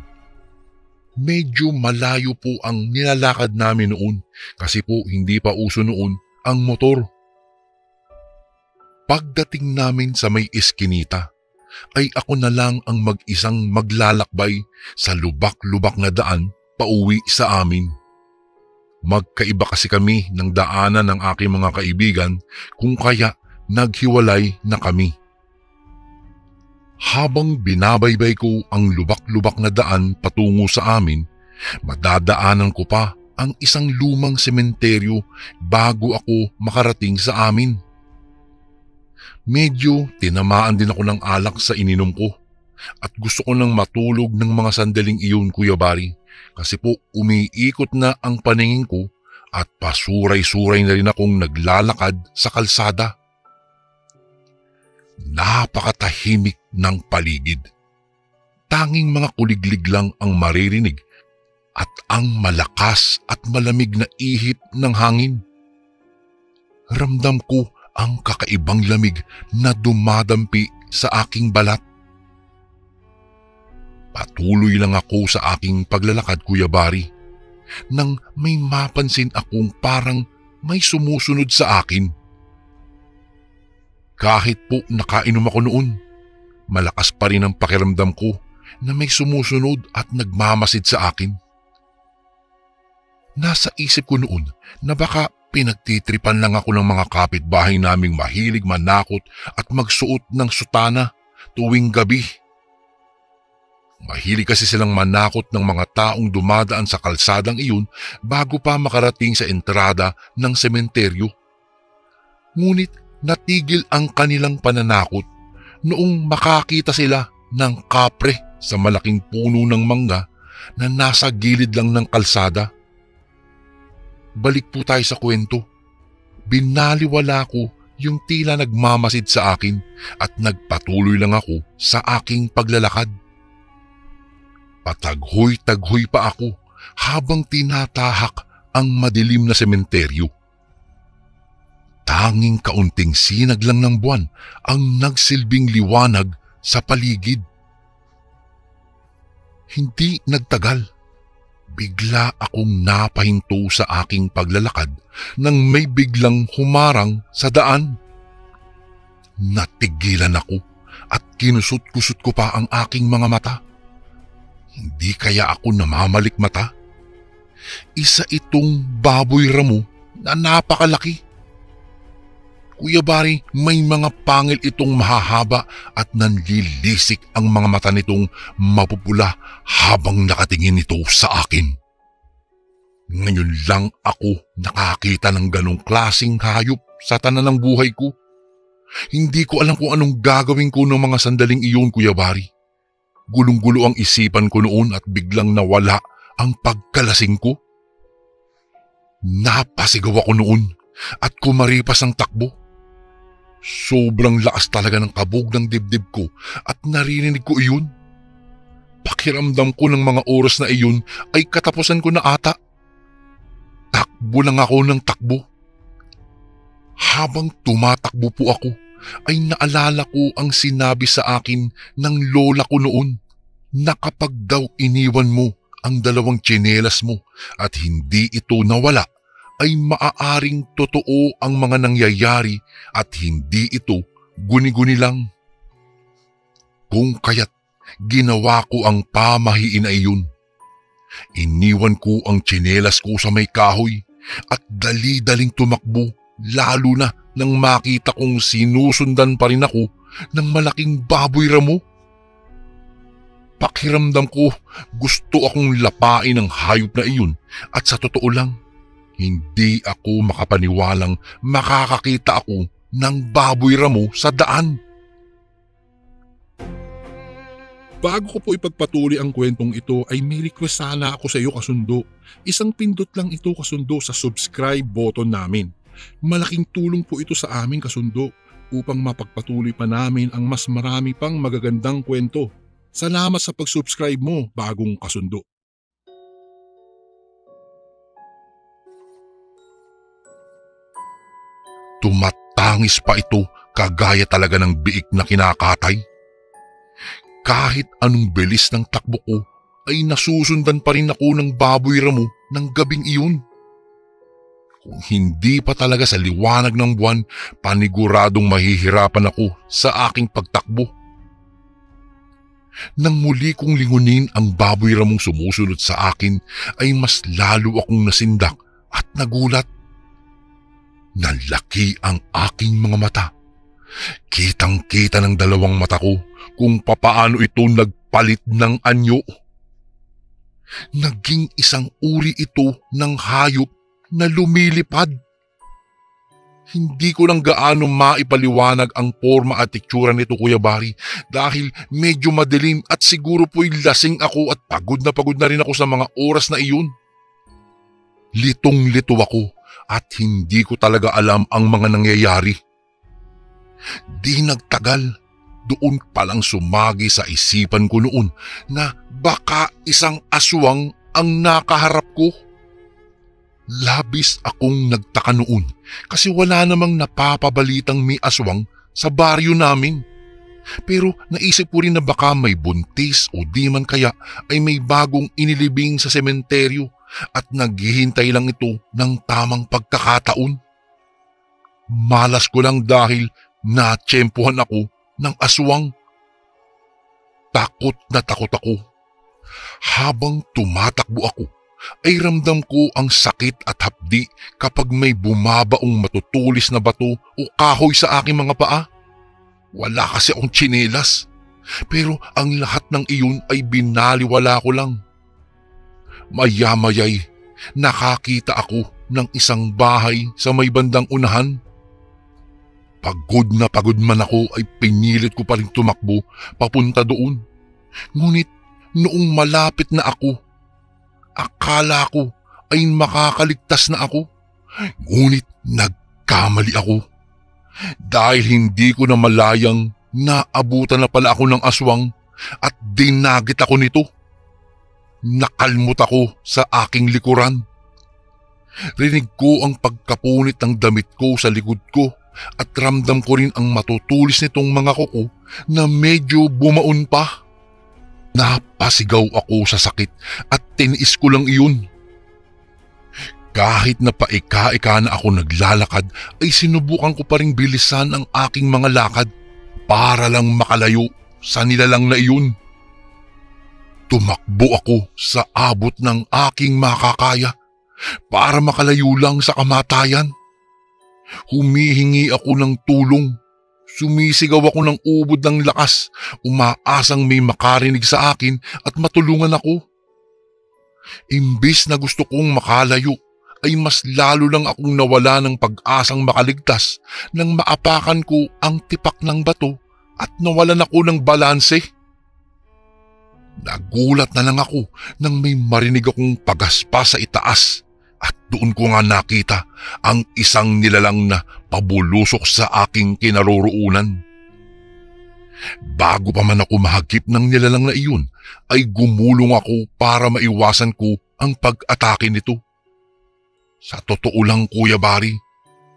Medyo malayo po ang nilalakad namin noon kasi po hindi pa uso noon ang motor. Pagdating namin sa may eskinita, ay ako na lang ang mag-isang maglalakbay sa lubak-lubak na daan pauwi sa amin. Magkaiba kasi kami ng daanan ng aking mga kaibigan kung kaya naghiwalay na kami. Habang binabaybay ko ang lubak-lubak na daan patungo sa amin, madadaanan ko pa ang isang lumang sementeryo bago ako makarating sa amin. Medyo tinamaan din ako ng alak sa ininom ko at gusto ko nang matulog ng mga sandaling iyon, Kuya Bari, kasi po umiikot na ang paningin ko at pasuray-suray na rin akong naglalakad sa kalsada. Napakatahimik ng paligid. Tanging mga kuliglig lang ang maririnig at ang malakas at malamig na ihip ng hangin. Ramdam ko ang kakaibang lamig na dumadampi sa aking balat. Patuloy lang ako sa aking paglalakad, Kuya Bari, nang may mapansin akong parang may sumusunod sa akin. Kahit po nakainom ako noon, malakas pa rin ang pakiramdam ko na may sumusunod at nagmamasid sa akin. Nasa isip ko noon na baka Pinagtitripan lang ako ng mga kapitbahay naming mahilig manakot at magsuot ng sutana tuwing gabi. Mahilig kasi silang manakot ng mga taong dumadaan sa kalsadang iyon bago pa makarating sa entrada ng sementeryo. Ngunit natigil ang kanilang pananakot noong makakita sila ng kapre sa malaking puno ng mangga na nasa gilid lang ng kalsada. Balik po tayo sa kwento. Binaliwala ko yung tila nagmamasid sa akin at nagpatuloy lang ako sa aking paglalakad. Pataghoy-taghoy pa ako habang tinatahak ang madilim na sementeryo. Tanging kaunting sinag lang ng buwan ang nagsilbing liwanag sa paligid. Hindi nagtagal. Bigla akong napahinto sa aking paglalakad nang may biglang humarang sa daan. Natigilan ako at kinusot-kusot ko pa ang aking mga mata. Hindi kaya ako namamalikmata? Isa itong baboy ramo na napakalaki. Kuya Bari, may mga pangil itong mahahaba at nanlilisik ang mga mata nitong mapupula habang nakatingin ito sa akin. Ngayon lang ako nakakita ng ganong klaseng hayop sa tanan ng buhay ko. Hindi ko alam kung anong gagawin ko ng mga sandaling iyon, Kuya Bari. Gulong-gulo ang isipan ko noon at biglang nawala ang pagkalasing ko. Napasigaw ako noon at kumaripas ang takbo. Sobrang lakas talaga ng kabog ng dibdib ko at narinig ko iyon. Pakiramdam ko ng mga oras na iyon ay katapusan ko na ata. Takbo lang ako ng takbo. Habang tumatakbo po ako, ay naalala ko ang sinabi sa akin ng lola ko noon na kapag daw iniwan mo ang 2 tsinelas mo at hindi ito nawala, ay maaaring totoo ang mga nangyayari at hindi ito guni-guni lang. Kung kaya't ginawa ko ang pamahiin na iyon. Iniwan ko ang tsinelas ko sa may kahoy at dali-daling tumakbo, lalo na nang makita kong sinusundan pa rin ako ng malaking baboy ramo. Pakiramdam ko gusto akong lapain ang hayop na iyon at sa totoo lang, hindi ako makapaniwalang makakakita ako ng baboy ramo sa daan. Bago ko po ipagpatuloy ang kwentong ito ay may request sana ako sa iyo kasundo. Isang pindot lang ito kasundo sa subscribe button namin. Malaking tulong po ito sa amin kasundo upang mapagpatuloy pa namin ang mas marami pang magagandang kwento. Salamat sa pag-subscribe mo, bagong kasundo. Tumatangis pa ito kagaya talaga ng biik na kinakatay. Kahit anong bilis ng takbo ko ay nasusundan pa rin ako ng baboy ramo ng gabing iyon. Kung hindi pa talaga sa liwanag ng buwan, paniguradong mahihirapan ako sa aking pagtakbo. Nang muli kong lingunin ang baboy ramong sumusunod sa akin ay mas lalo akong nasindak at nagulat. Nalaki ang aking mga mata. Kitang-kita ng 2 mata ko kung papaano ito nagpalit ng anyo. Naging isang uri ito ng hayop na lumilipad. Hindi ko lang gaano maipaliwanag ang forma at itsura nito, Kuya Bari, dahil medyo madilim at siguro po'y lasing ako at pagod na rin ako sa mga oras na iyon. Litong-lito ako at hindi ko talaga alam ang mga nangyayari. Di nagtagal, doon palang sumagi sa isipan ko noon na baka isang aswang ang nakaharap ko. Labis akong nagtaka noon kasi wala namang napapabalitang may aswang sa baryo namin. Pero naisip ko rin na baka may buntis o di man kaya ay may bagong inilibing sa sementeryo at naghihintay lang ito ng tamang pagkakataon. Malas ko lang dahil natsyempohan ako ng aswang. Takot na takot ako. Habang tumatakbo ako ay ramdam ko ang sakit at hapdi kapag may bumabaong matutulis na bato o kahoy sa aking mga paa. Wala kasi akong tsinelas, pero ang lahat ng iyon ay binaliwala ko lang. Maya-maya'y nakakita ako ng isang bahay sa may bandang unahan. Pagod man ako ay pinilit ko pa rin tumakbo papunta doon. Ngunit noong malapit na ako, akala ko ay makakaligtas na ako. Ngunit nagkamali ako. Dahil hindi ko na malayang naabutan na pala ako ng aswang at dinagit ako nito. Nakalmot ako sa aking likuran. Rinig ko ang pagkapunit ng damit ko sa likod ko at ramdam ko rin ang matutulis nitong mga kuko na medyo bumaon pa. Napasigaw ako sa sakit at tiniis ko lang iyon. Kahit na paika-ika na ako naglalakad ay sinubukan ko pa ring bilisan ang aking mga lakad para lang makalayo sa nilalang na iyon. Tumakbo ako sa abot ng aking makakaya para makalayo lang sa kamatayan. Humihingi ako ng tulong. Sumisigaw ako ng ubod ng lakas, umaasang may makarinig sa akin at matulungan ako. Imbis na gusto kong makalayo, ay mas lalo lang akong nawala ng pag-asang makaligtas nang maapakan ko ang tipak ng bato at nawalan ako ng balanse. Nagulat na lang ako nang may marinig akong pagaspa sa itaas. At doon ko nga nakita ang isang nilalang na pabulusok sa aking kinaroroonan. Bago pa man ako mahagip ng nilalang na iyon, ay gumulong ako para maiwasan ko ang pag-atake nito. Sa totoo lang, Kuya Bari,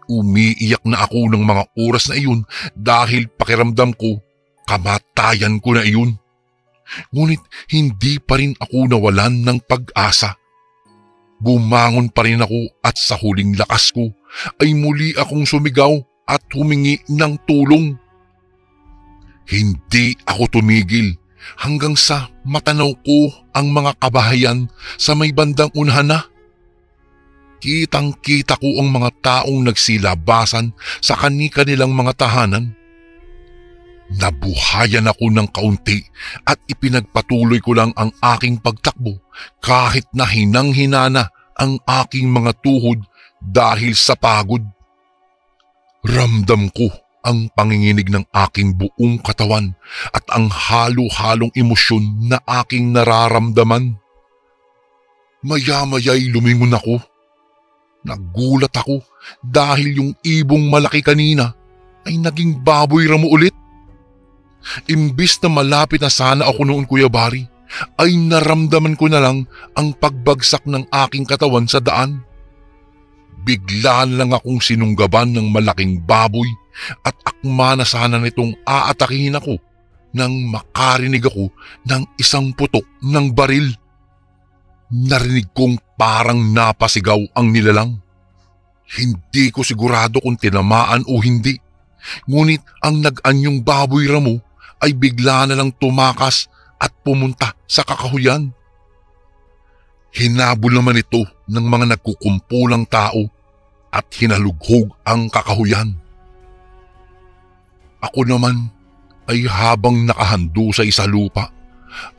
umiiyak na ako ng mga oras na iyon dahil pakiramdam ko kamatayan ko na iyon. Ngunit hindi pa rin ako nawalan ng pag-asa. Bumangon pa rin ako at sa huling lakas ko ay muli akong sumigaw at humingi ng tulong. Hindi ako tumigil hanggang sa matanaw ko ang mga kabahayan sa may bandang unahan na. Kitang-kita ko ang mga taong nagsilabasan sa kani-kanilang mga tahanan. Nabuhayan ako ng kaunti at ipinagpatuloy ko lang ang aking pagtakbo kahit na hinang-hinana ang aking mga tuhod dahil sa pagod. Ramdam ko ang panginginig ng aking buong katawan at ang halo-halong emosyon na aking nararamdaman. Maya-maya'y lumingon ako. Nagulat ako dahil yung ibong malaki kanina ay naging baboy ramo ulit. Imbis na malapit na sana ako noon, Kuya Bari, ay naramdaman ko na lang ang pagbagsak ng aking katawan sa daan. Bigla lang akong sinunggaban ng malaking baboy at akma na sana nitong aatakihin ako nang makarinig ako ng isang putok ng baril. Narinig kong parang napasigaw ang nilalang. Hindi ko sigurado kung tinamaan o hindi, ngunit ang nag-anyong baboy ramo ay bigla na lang tumakas at pumunta sa kakahuyan. Hinabol naman ito ng mga nagkukumpulang tao at hinalughog ang kakahuyan. Ako naman ay habang nakahando sa isa lupa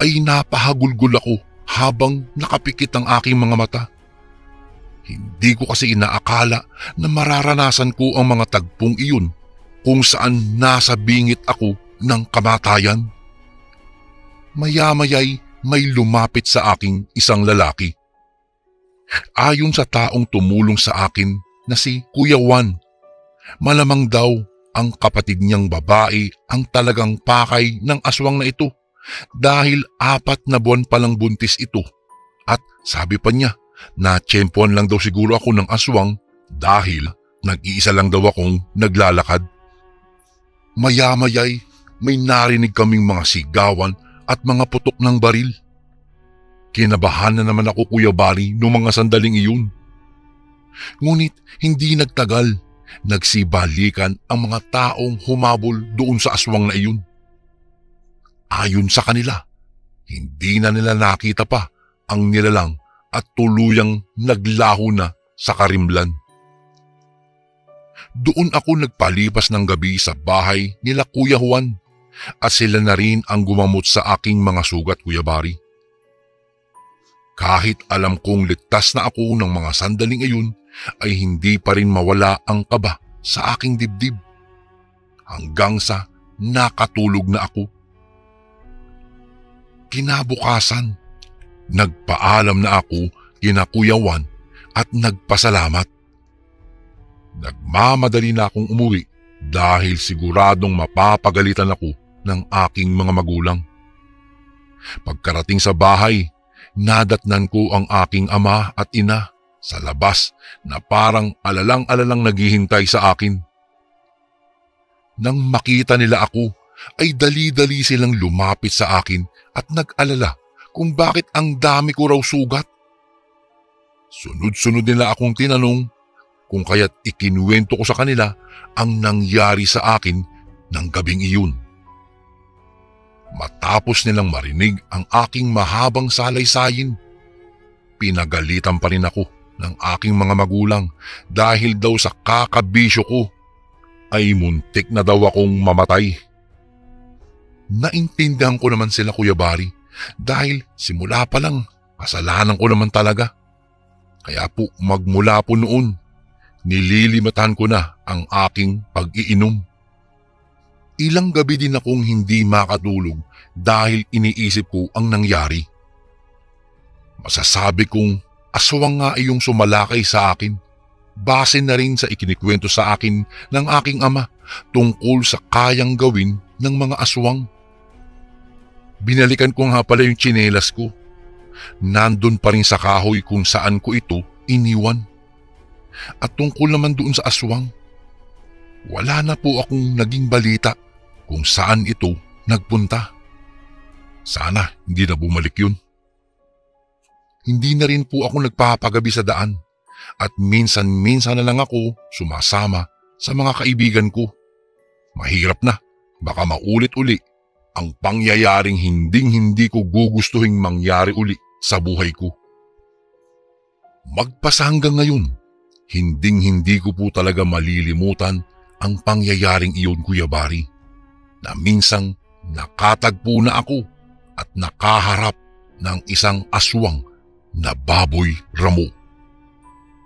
ay napahagulgol ako habang nakapikit ang aking mga mata. Hindi ko kasi inaakala na mararanasan ko ang mga tagpong iyon kung saan nasa bingit ako ng kamatayan. Maya-maya'y may lumapit sa aking isang lalaki. Ayon sa taong tumulong sa akin na si Kuya Juan, malamang daw ang kapatid niyang babae ang talagang pakay ng aswang na ito dahil 4 na buwan palang buntis ito at sabi pa niya na tiyempuan lang daw siguro ako ng aswang dahil nag-iisa lang daw akong naglalakad. Maya-maya'y may narinig kaming mga sigawan at mga putok ng baril. Kinabahan na naman ako, Kuya Bari, noong mga sandaling iyon. Ngunit hindi nagtagal, nagsibalikan ang mga taong humabol doon sa aswang na iyon. Ayon sa kanila, hindi na nila nakita pa ang nilalang at tuluyang naglaho na sa karimlan. Doon ako nagpalipas ng gabi sa bahay nila Kuya Juan at sila na rin ang gumamot sa aking mga sugat, Kuya Bari. Kahit alam kong ligtas na ako ng mga sandaling iyon, ay hindi pa rin mawala ang kaba sa aking dibdib hanggang sa nakatulog na ako. Kinabukasan, nagpaalam na ako kina Kuya Juan at nagpasalamat. Nagmamadali na akong umuwi dahil siguradong mapapagalitan ako ng aking mga magulang. Pagkarating sa bahay, nadatnan ko ang aking ama at ina sa labas na parang alalang-alalang naghihintay sa akin. Nang makita nila ako, ay dali-dali silang lumapit sa akin at nag-alala kung bakit ang dami ko raw sugat. Sunod-sunod nila akong tinanong kung kaya't ikinuwento ko sa kanila ang nangyari sa akin ng gabing iyon. Matapos nilang marinig ang aking mahabang salay-sayin, pinagalitan pa rin ako ng aking mga magulang dahil daw sa kakabisyo ko ay muntik na daw akong mamatay. Naintindihan ko naman sila, Kuya Bari, dahil simula pa lang kasalanan ko naman talaga. Kaya po magmula po noon, nililimitahan ko na ang aking pag-iinom. Ilang gabi din akong hindi makatulog dahil iniisip ko ang nangyari. Masasabi kong aswang nga iyong sumalakay sa akin, base na rin sa ikinikwento sa akin ng aking ama tungkol sa kayang gawin ng mga aswang. Binalikan ko nga pala yung tsinelas ko. Nandun pa rin sa kahoy kung saan ko ito iniwan. At tungkol naman doon sa aswang, wala na po akong naging balita kung saan ito nagpunta. Sana hindi na bumalik yun. Hindi na rin po ako nagpapagabi sa daan at minsan-minsan na lang ako sumasama sa mga kaibigan ko. Mahirap na, baka maulit-uli ang pangyayaring hinding-hindi ko gugustuhing mangyari uli sa buhay ko. Magpasa hanggang ngayon, hinding-hindi ko po talaga malilimutan ang pangyayaring iyon, Kuya Bari, na minsang nakatagpo na ako at nakaharap ng isang aswang na baboy ramo.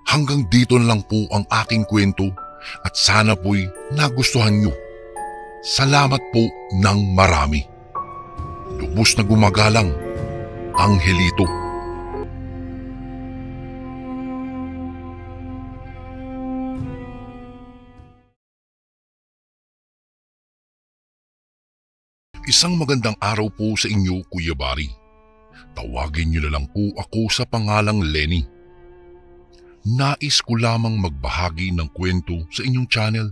Hanggang dito na lang po ang aking kwento at sana po'y nagustuhan nyo. Salamat po ng marami. Lubos na gumagalang, Angelito. Isang magandang araw po sa inyo, Kuya Bari. Tawagin niyo na lang po ako sa pangalang Lenny. Nais ko lamang magbahagi ng kwento sa inyong channel.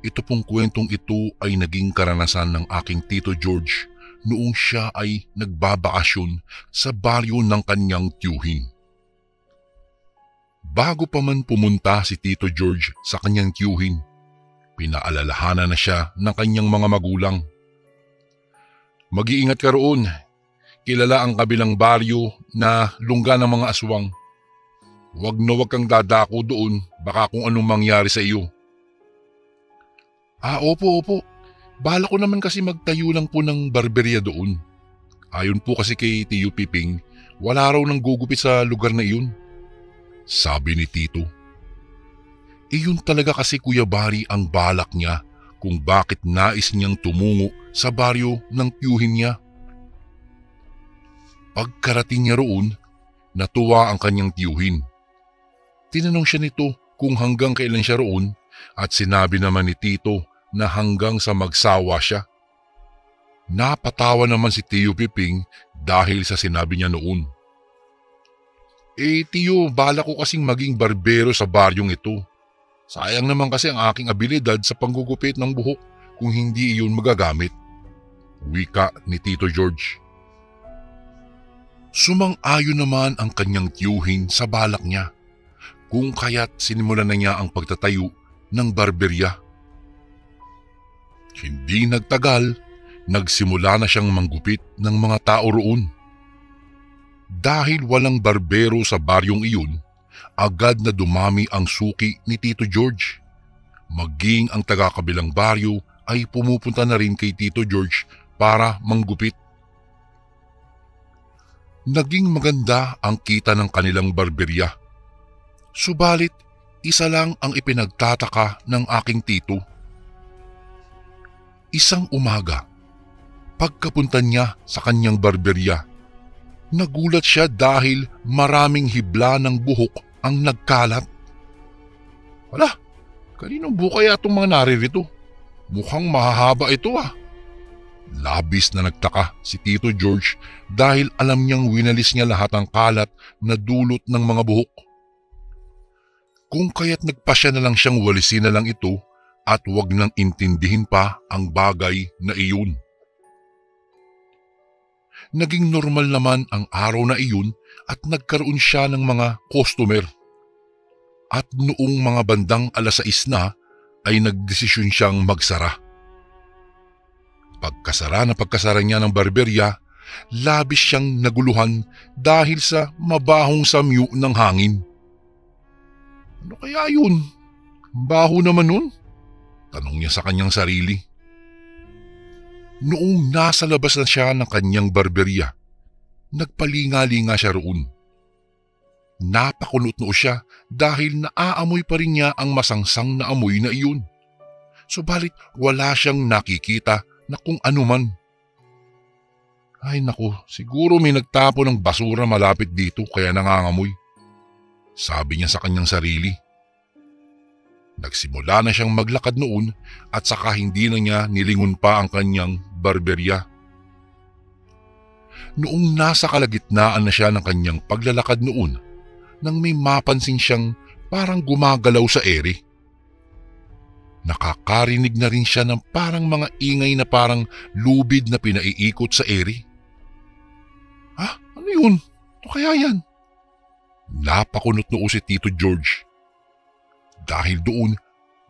Ito pong kwentong ito ay naging karanasan ng aking Tito George noong siya ay nagbabakasyon sa baryo ng kanyang tiyuhin. Bago pa man pumunta si Tito George sa kanyang tiyuhin, pinaalalahanan na siya ng kanyang mga magulang. Mag-iingat ka roon. Kilala ang kabilang baryo na lungga ng mga aswang. Huwag na huwag kang dadako doon, baka kung anong mangyari sa iyo. Opo. Bala ko naman kasi magtayo lang po ng barberya doon. Ayon po kasi kay Tio Piping, wala raw nang gugupit sa lugar na iyon. Sabi ni Tito. Iyon talaga kasi, Kuya Bari, ang balak niya kung bakit nais niyang tumungo sa baryo ng tiyuhin niya. Pagkarating niya roon, natuwa ang kanyang tiyuhin. Tinanong siya nito kung hanggang kailan siya roon at sinabi naman ni Tito na hanggang sa magsawa siya. Napatawa naman si Tio Piping dahil sa sinabi niya noon. Tiyo, bala ko kasing maging barbero sa baryong ito. Sayang naman kasi ang aking abilidad sa panggugupit ng buhok kung hindi iyon magagamit. Wika ni Tito George. Sumang-ayon naman ang kanyang tiyuhin sa balak niya, kung kaya't sinimulan na niya ang pagtatayo ng barberya. Hindi nagtagal, nagsimula na siyang manggupit ng mga tao roon. Dahil walang barbero sa baryong iyon, agad na dumami ang suki ni Tito George. Maging ang taga-kabilang baryo ay pumupunta na rin kay Tito George para manggupit. Naging maganda ang kita ng kanilang barberya. Subalit, isa lang ang ipinagtataka ng aking tito. Isang umaga, pagkapunta niya sa kanyang barberya, nagulat siya dahil maraming hibla ng buhok ang nagkalat. Wala, kaninong buhok kaya itong mga naririto? Mukhang mahahaba ito ah. Labis na nagtaka si Tito George dahil alam niyang winalis niya lahat ng kalat na dulot ng mga buhok. Kung kaya't nagpasya na lang siyang walisin na lang ito at wag nang intindihin pa ang bagay na iyon. Naging normal naman ang araw na iyon at nagkaroon siya ng mga customer. At noong mga bandang 6:00 na ay nagdesisyon siyang magsara. Pagkasara niya ng barberya, labis siyang naguluhan dahil sa mabahong samyu ng hangin. Ano kaya yun? Baho naman nun? Tanong niya sa kanyang sarili. Noong nasa labas na siya ng kanyang barberya, nagpalinga-linga siya roon. Napakunot-noo siya dahil naaamoy pa rin niya ang masangsang na amoy na iyon. Subalit wala siyang nakikita na kung ano man. Ay naku, siguro may nagtapo ng basura malapit dito kaya nangangamoy. Sabi niya sa kanyang sarili. Nagsimula na siyang maglakad noon at saka hindi na niya nilingon pa ang kanyang barberya. Noong nasa kalagitnaan na siya ng kanyang paglalakad noon, nang may mapansin siyang parang gumagalaw sa ere. Nakakarinig na rin siya ng parang mga ingay na parang lubid na pinaiikot sa ere. Ano yun? Ano kaya yan? Napakunot-noo si Tito George. Dahil doon,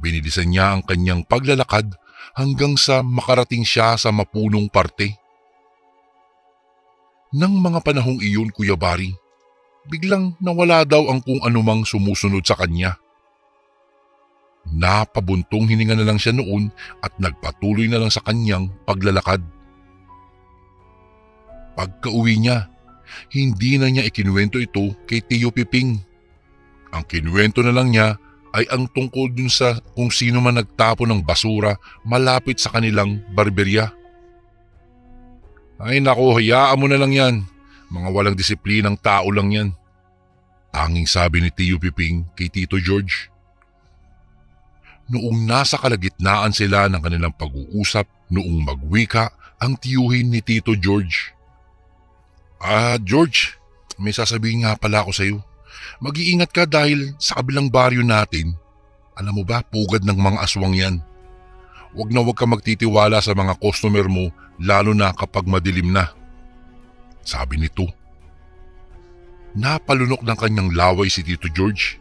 binilisan niya ang kanyang paglalakad hanggang sa makarating siya sa mapunong parte. Nang mga panahong iyon, Kuya Bari, biglang nawala daw ang kung anumang sumusunod sa kanya. Napabuntong hininga na lang siya noon at nagpatuloy na lang sa kanyang paglalakad. Pagka-uwi niya, hindi na niya ikinuwento ito kay Tio Piping. Ang kinuwento na lang niya ay ang tungkol dun sa kung sino man nagtapo ng basura malapit sa kanilang barberya. Ay nako, hayaan mo na lang yan. Mga walang disiplinang tao lang yan. Tanging sabi ni Tio Piping kay Tito George. Noong nasa kalagitnaan sila ng kanilang pag-uusap, noong magwika ang tiyuhin ni Tito George. George, may sasabihin nga pala ako sa iyo. Mag-iingat ka dahil sa kabilang baryo natin, alam mo ba, pugad ng mga aswang yan. Huwag ka magtitiwala sa mga customer mo lalo na kapag madilim na. Sabi nito. Napalunok ng kanyang laway si Tito George.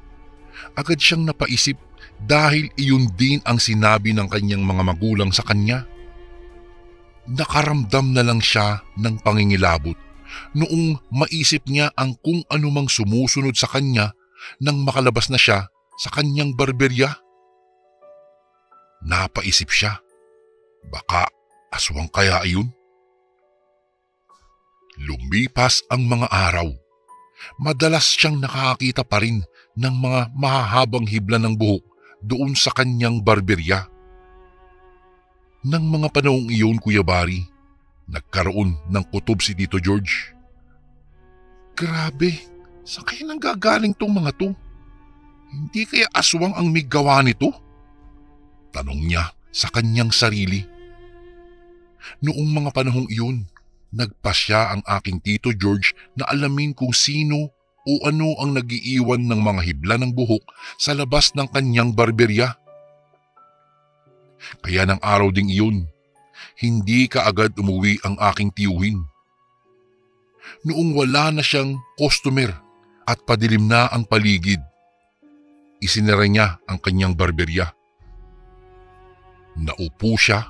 Agad siyang napaisip dahil iyon din ang sinabi ng kanyang mga magulang sa kanya. Nakaramdam na lang siya ng pangingilabot noong maisip niya ang kung anumang sumusunod sa kanya nang makalabas na siya sa kanyang barberya. Napaisip siya, baka aswang kaya iyon? Lumipas ang mga araw. Madalas siyang nakakita pa rin ng mga mahahabang hibla ng buhok doon sa kanyang barberya. Nang mga panahong iyon, Kuya Bari, nagkaroon ng kutob si Tito George. Grabe, saan kaya nanggagaling tong mga to? Hindi kaya aswang ang may gawa nito? Tanong niya sa kanyang sarili. Noong mga panahong iyon, nagpasya ang aking Tito George na alamin kung sino o ano ang nagiiwan ng mga hibla ng buhok sa labas ng kanyang barberya. Kaya ng araw ding iyon, hindi kaagad umuwi ang aking tiyuhin. Noong wala na siyang customer at padilim na ang paligid, isinara niya ang kanyang barberya. Naupo siya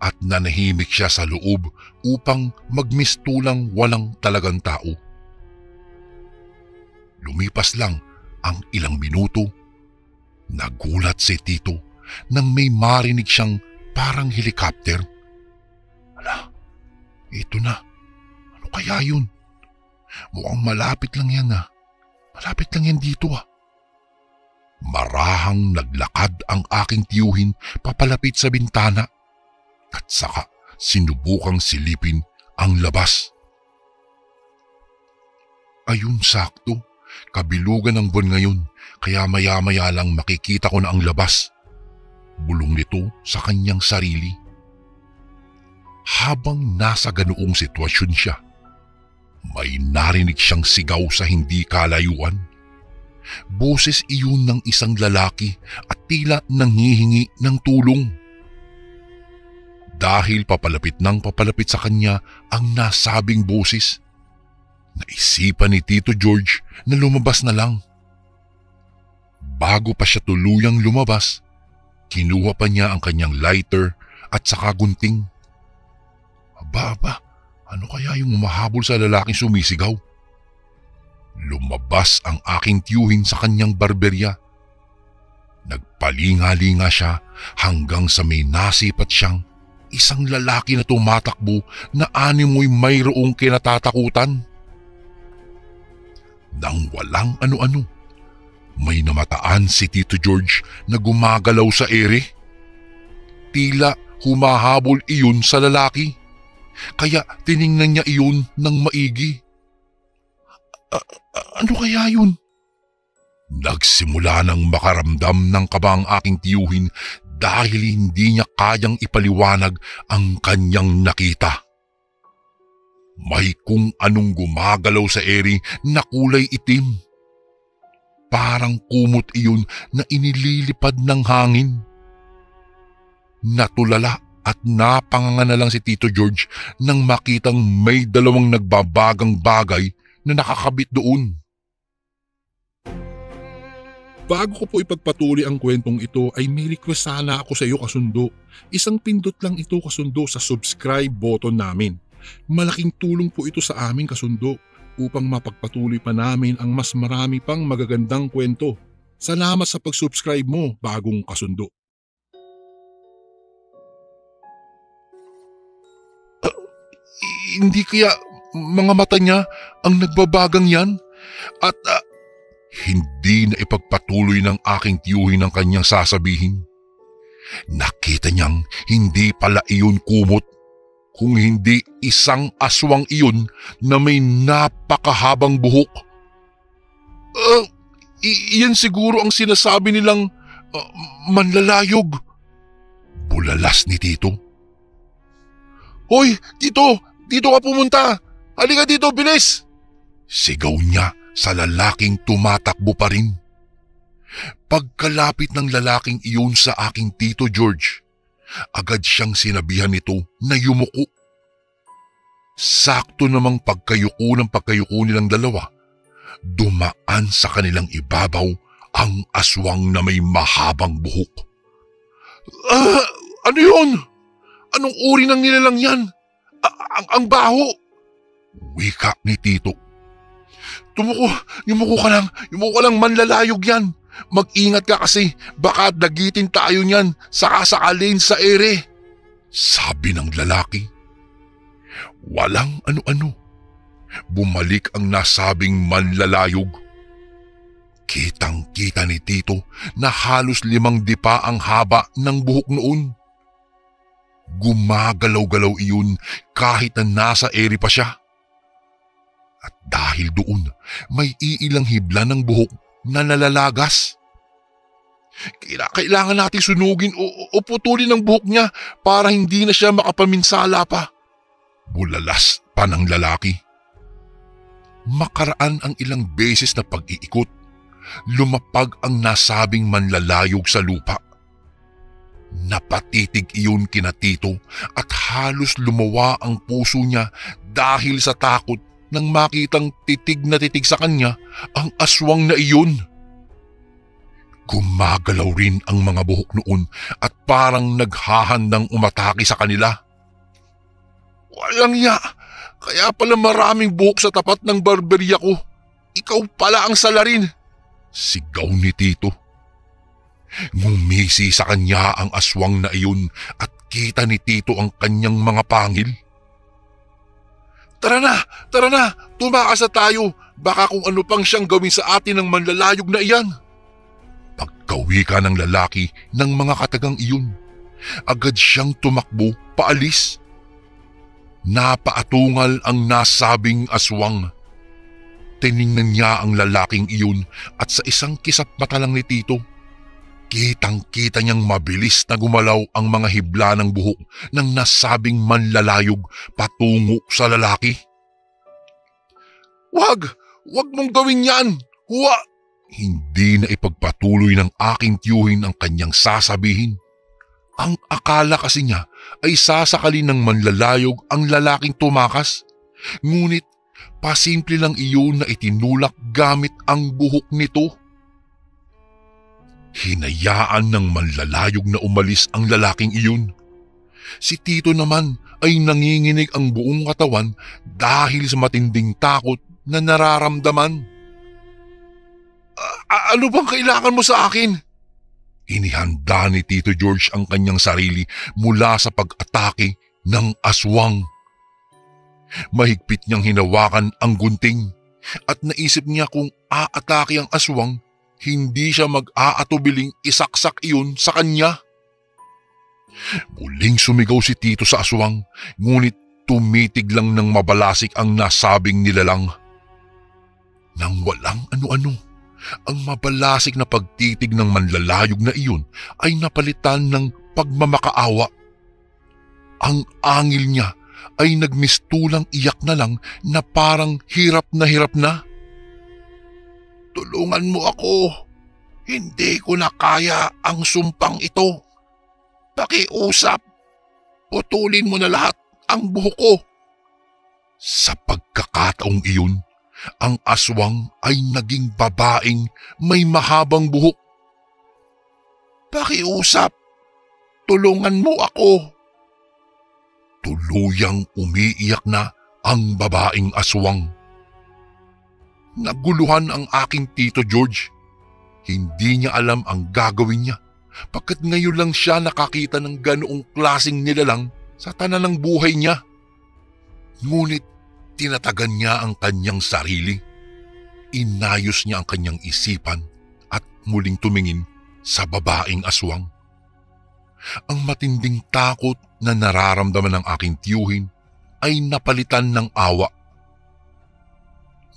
at nanahimik siya sa loob upang magmistulang walang talagang tao. Lumipas lang ang ilang minuto. Nagulat si Tito nang may marinig siyang parang helicopter. Ala, ito na. Ano kaya yun? Mukhang malapit lang yan ah. Malapit lang yan dito ah. Marahang naglakad ang aking tiyuhin papalapit sa bintana at saka sinubukang silipin ang labas. Ayun sakto, kabilugan ng buwan ngayon kaya maya-maya lang makikita ko na ang labas. Bulong nito sa kanyang sarili. Habang nasa ganoong sitwasyon siya, may narinig siyang sigaw sa hindi kalayuan. Boses iyon ng isang lalaki at tila nanghihingi ng tulong. Dahil papalapit sa kanya ang nasabing boses, naisipan ni Tito George na lumabas na lang. Bago pa siya tuluyang lumabas, kinuha pa niya ang kanyang lighter at saka gunting. Aba, ano kaya yung umahabol sa lalaking sumisigaw? Lumabas ang aking tiyuhin sa kanyang barberya. Nagpalinga-linga siya hanggang sa may nasipat siyang isang lalaki na tumatakbo na animoy mayroong kinatatakutan. Nang walang ano-ano, may namataan si Tito George na gumagalaw sa ere. Tila humahabol iyon sa lalaki, kaya tiningnan niya iyon ng maigi. Ano kaya yun? Nagsimula nang makaramdam ng kaba ang aking tiyuhin dahil hindi niya kayang ipaliwanag ang kanyang nakita. May kung anong gumagalaw sa ere na kulay itim. Parang kumot iyon na inililipad ng hangin. Natulala at napanganga na lang si Tito George nang makitang may dalawang nagbabagang bagay na nakakabit doon. Bago ko po ipagpatuloy ang kwentong ito ay may request sana ako sa iyo kasundo. Isang pindot lang ito kasundo sa subscribe button namin. Malaking tulong po ito sa amin kasundo upang mapagpatuloy pa namin ang mas marami pang magagandang kwento. Salamat sa pag-subscribe mo, bagong kasundo. Hindi kaya mga mata niya ang nagbabagang yan? At hindi na ipagpatuloy ng aking tiyuhin ang kanyang sasabihin. Nakita niyang hindi pala iyon kumot, kung hindi isang aswang iyon na may napakahabang buhok. Iyan siguro ang sinasabi nilang manlalayog. Bulalas ni Tito. Hoy, dito ka pumunta! Halika dito, bilis! Sigaw niya sa lalaking tumatakbo pa rin. Pagkalapit ng lalaking iyon sa aking Tito George, agad siyang sinabihan nito na yumuko. Sakto namang pagkayuko nilang dalawa, dumaan sa kanilang ibabaw ang aswang na may mahabang buhok. Ano yun? Anong uri ng nilalang yan? Ang baho! Wika ni Tito. Yumuko ka lang, manlalayog yan. Mag-ingat ka kasi baka dagitin tayo niyan saka sakalin sa ere. Sabi ng lalaki. Walang ano-ano. Bumalik ang nasabing manlalayog. Kitang-kita ni Tito na halos 5 dipa ang haba ng buhok noon. Gumagalaw-galaw iyon kahit na nasa ere pa siya. At dahil doon, may iilang hibla ng buhok na nalalagas. Kailangan natin sunugin o putulin ang buhok niya para hindi na siya makapaminsala pa. Bulalas pa ng lalaki. Makaraan ang ilang beses na pag-iikot, lumapag ang nasabing manlalayog sa lupa. Napatitig iyon kina Tito at halos lumawa ang puso niya dahil sa takot nang makitang titig na titig sa kanya ang aswang na iyon. Gumagalaw rin ang mga buhok noon at parang naghahandang umatake sa kanila. Walang iya, kaya pala maraming buhok sa tapat ng barberya ko. Ikaw pala ang salarin! Sigaw ni Tito. Ngumisi sa kanya ang aswang na iyon at kita ni Tito ang kanyang mga pangil. Tara na, tumakas na tayo. Baka kung ano pang siyang gawin sa atin ng manlalayog na iyan. Pagkawika ng lalaki ng mga katagang iyon, agad siyang tumakbo paalis. Napaatungal ang nasabing aswang. Tiningnan niya ang lalaking iyon at sa isang kisap mata lang ni Tito, kitang-kita niyang mabilis na gumalaw ang mga hibla ng buhok ng nasabing manlalayog patungo sa lalaki. Wag mong gawin yan! Hindi na ipagpatuloy ng aking tiyuhin ang kanyang sasabihin. Ang akala kasi niya ay sasakalin ng manlalayog ang lalaking tumakas, ngunit pasimple lang iyon na itinulak gamit ang buhok nito. Hinayaan ng manlalayog na umalis ang lalaking iyon. Si Tito naman ay nanginginig ang buong katawan dahil sa matinding takot na nararamdaman. Ano bang kailangan mo sa akin? Inihanda ni Tito George ang kanyang sarili mula sa pag-atake ng aswang. Mahigpit niyang hinawakan ang gunting at naisip niya kung aatake ang aswang, hindi siya mag-aatubiling isaksak iyon sa kanya. Muling sumigaw si Tito sa aswang, ngunit tumitig lang ng mabalasik ang nasabing nilalang. Nang walang ano-ano, ang mabalasik na pagtitig ng manlalayog na iyon ay napalitan ng pagmamakaawa. Ang angil niya ay nagmistulang iyak na lang na parang hirap na. Tulungan mo ako. Hindi ko na kaya ang sumpang ito. Pakiusap. Putulin mo na lahat ang buhok ko. Sa pagkakataong iyon, ang aswang ay naging babaeng may mahabang buhok. Pakiusap. Tulungan mo ako. Tuluyang umiiyak na ang babaeng aswang. Naguluhan ang aking Tito George. Hindi niya alam ang gagawin niya, pagkat ngayon lang siya nakakita ng ganoong klaseng nilalang sa tanan ng buhay niya. Ngunit tinatagan niya ang kanyang sarili. Inayos niya ang kanyang isipan at muling tumingin sa babaeng aswang. Ang matinding takot na nararamdaman ng aking tiyuhin ay napalitan ng awa.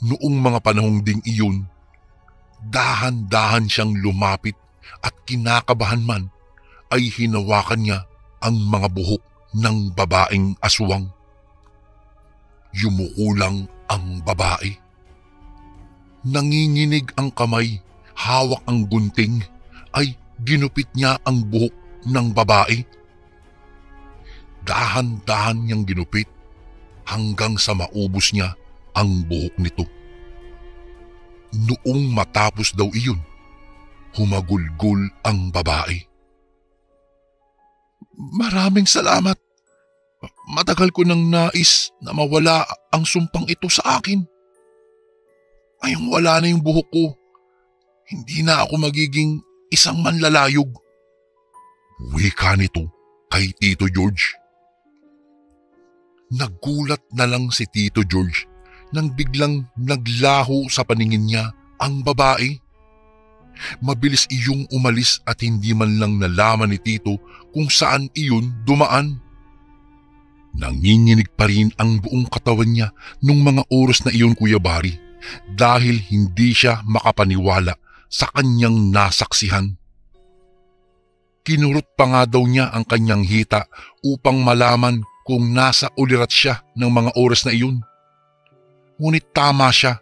Noong mga panahong ding iyon, dahan-dahan siyang lumapit at kinakabahan man ay hinawakan niya ang mga buhok ng babaeng aswang. Yumukulang ang babae. Nanginginig ang kamay, hawak ang gunting, ay ginupit niya ang buhok ng babae. Dahan-dahan niyang ginupit hanggang sa maubos niya ang buhok nito. Noong matapos daw iyon, humagulgol ang babae. Maraming salamat. Matagal ko nang nais na mawala ang sumpang ito sa akin. Ngayong wala na yung buhok ko, hindi na ako magiging isang manlalayog. Wika nito kay Tito George. Nagulat na lang si Tito George nang biglang naglaho sa paningin niya ang babae. Mabilis iyong umalis at hindi man lang nalaman ni Tito kung saan iyon dumaan. Nanginginig pa rin ang buong katawan niya nung mga oras na iyon, Kuya Bari, dahil hindi siya makapaniwala sa kanyang nasaksihan. Kinurot pa nga daw niya ang kanyang hita upang malaman kung nasa ulirat siya ng mga oras na iyon. Ngunit tama siya,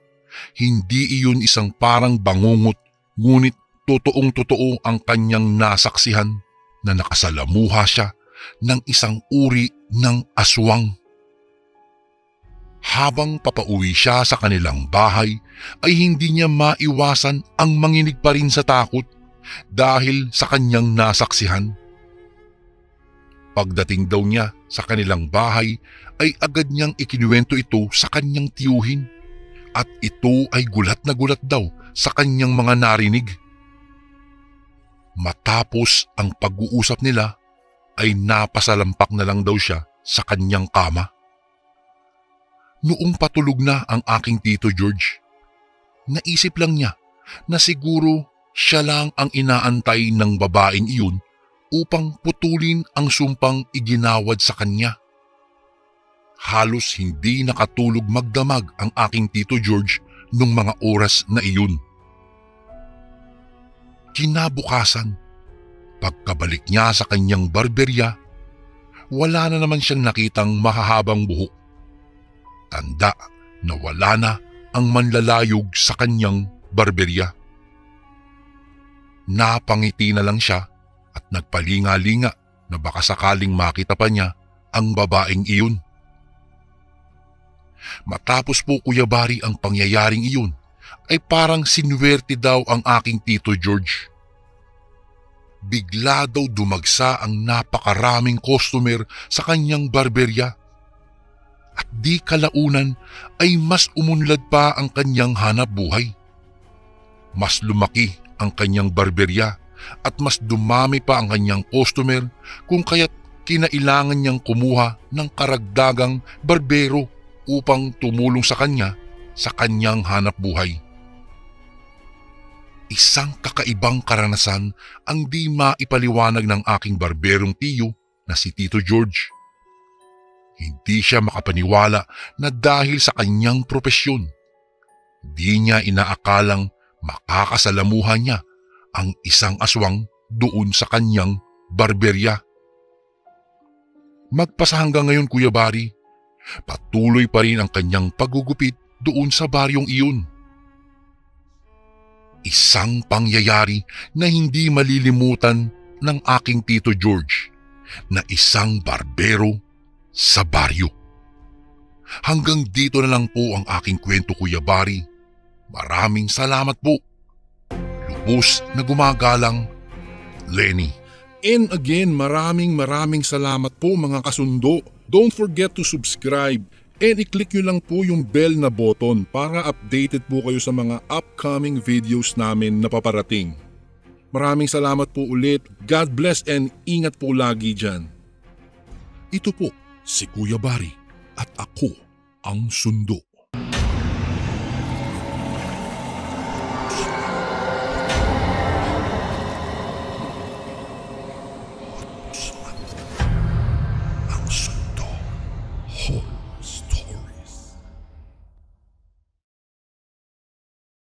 hindi iyon isang parang bangungot, ngunit totoong-totoo ang kanyang nasaksihan na nakasalamuha siya ng isang uri ng aswang. Habang papauwi siya sa kanilang bahay ay hindi niya maiwasan ang manginig pa rin sa takot dahil sa kanyang nasaksihan. Pagdating daw niya sa kanilang bahay ay agad niyang ikinuwento ito sa kanyang tiyuhin at ito ay gulat na gulat daw sa kanyang mga narinig. Matapos ang pag-uusap nila ay napasalampak na lang daw siya sa kanyang kama. Noong patulog na ang aking Tito George, naisip lang niya na siguro siya lang ang inaantay ng babaeng iyon upang putulin ang sumpang iginawad sa kanya. Halos hindi nakatulog magdamag ang aking Tito George nung mga oras na iyon. Kinabukasan, pagkabalik niya sa kanyang barberya, wala na naman siyang nakitang mahahabang buhok. Tanda na wala na ang manlalayog sa kanyang barberya. Napangiti na lang siya at nagpalinga-linga na baka sakaling makita pa niya ang babaeng iyon. Matapos po Kuya Bari ang pangyayaring iyon, ay parang sinuwerte daw ang aking Tito George. Bigla daw dumagsa ang napakaraming customer sa kanyang barberya. At di kalaunan ay mas umunlad pa ang kanyang hanap buhay. Mas lumaki ang kanyang barberya at mas dumami pa ang kanyang customer kung kaya't kinailangan niyang kumuha ng karagdagang barbero upang tumulong sa kanya sa kanyang hanap buhay. Isang kakaibang karanasan ang di maipaliwanag ng aking barberong tiyo na si Tito George. Hindi siya makapaniwala na dahil sa kanyang propesyon, di niya inaakalang makakasalamuhan niya ang isang aswang doon sa kanyang barberya. Magpasa hanggang ngayon Kuya Bari, patuloy pa rin ang kanyang paggugupit doon sa baryong iyon. Isang pangyayari na hindi malilimutan ng aking Tito George na isang barbero sa baryo. Hanggang dito na lang po ang aking kwento Kuya Bari. Maraming salamat po. Lubos na gumagalang, Lenny. And again, maraming salamat po mga kasundo. Don't forget to subscribe and i-click nyo lang po yung bell na button para updated po kayo sa mga upcoming videos namin na paparating. Maraming salamat po ulit. God bless and ingat po lagi dyan. Ito po si Kuya Bari at ako ang Sundo.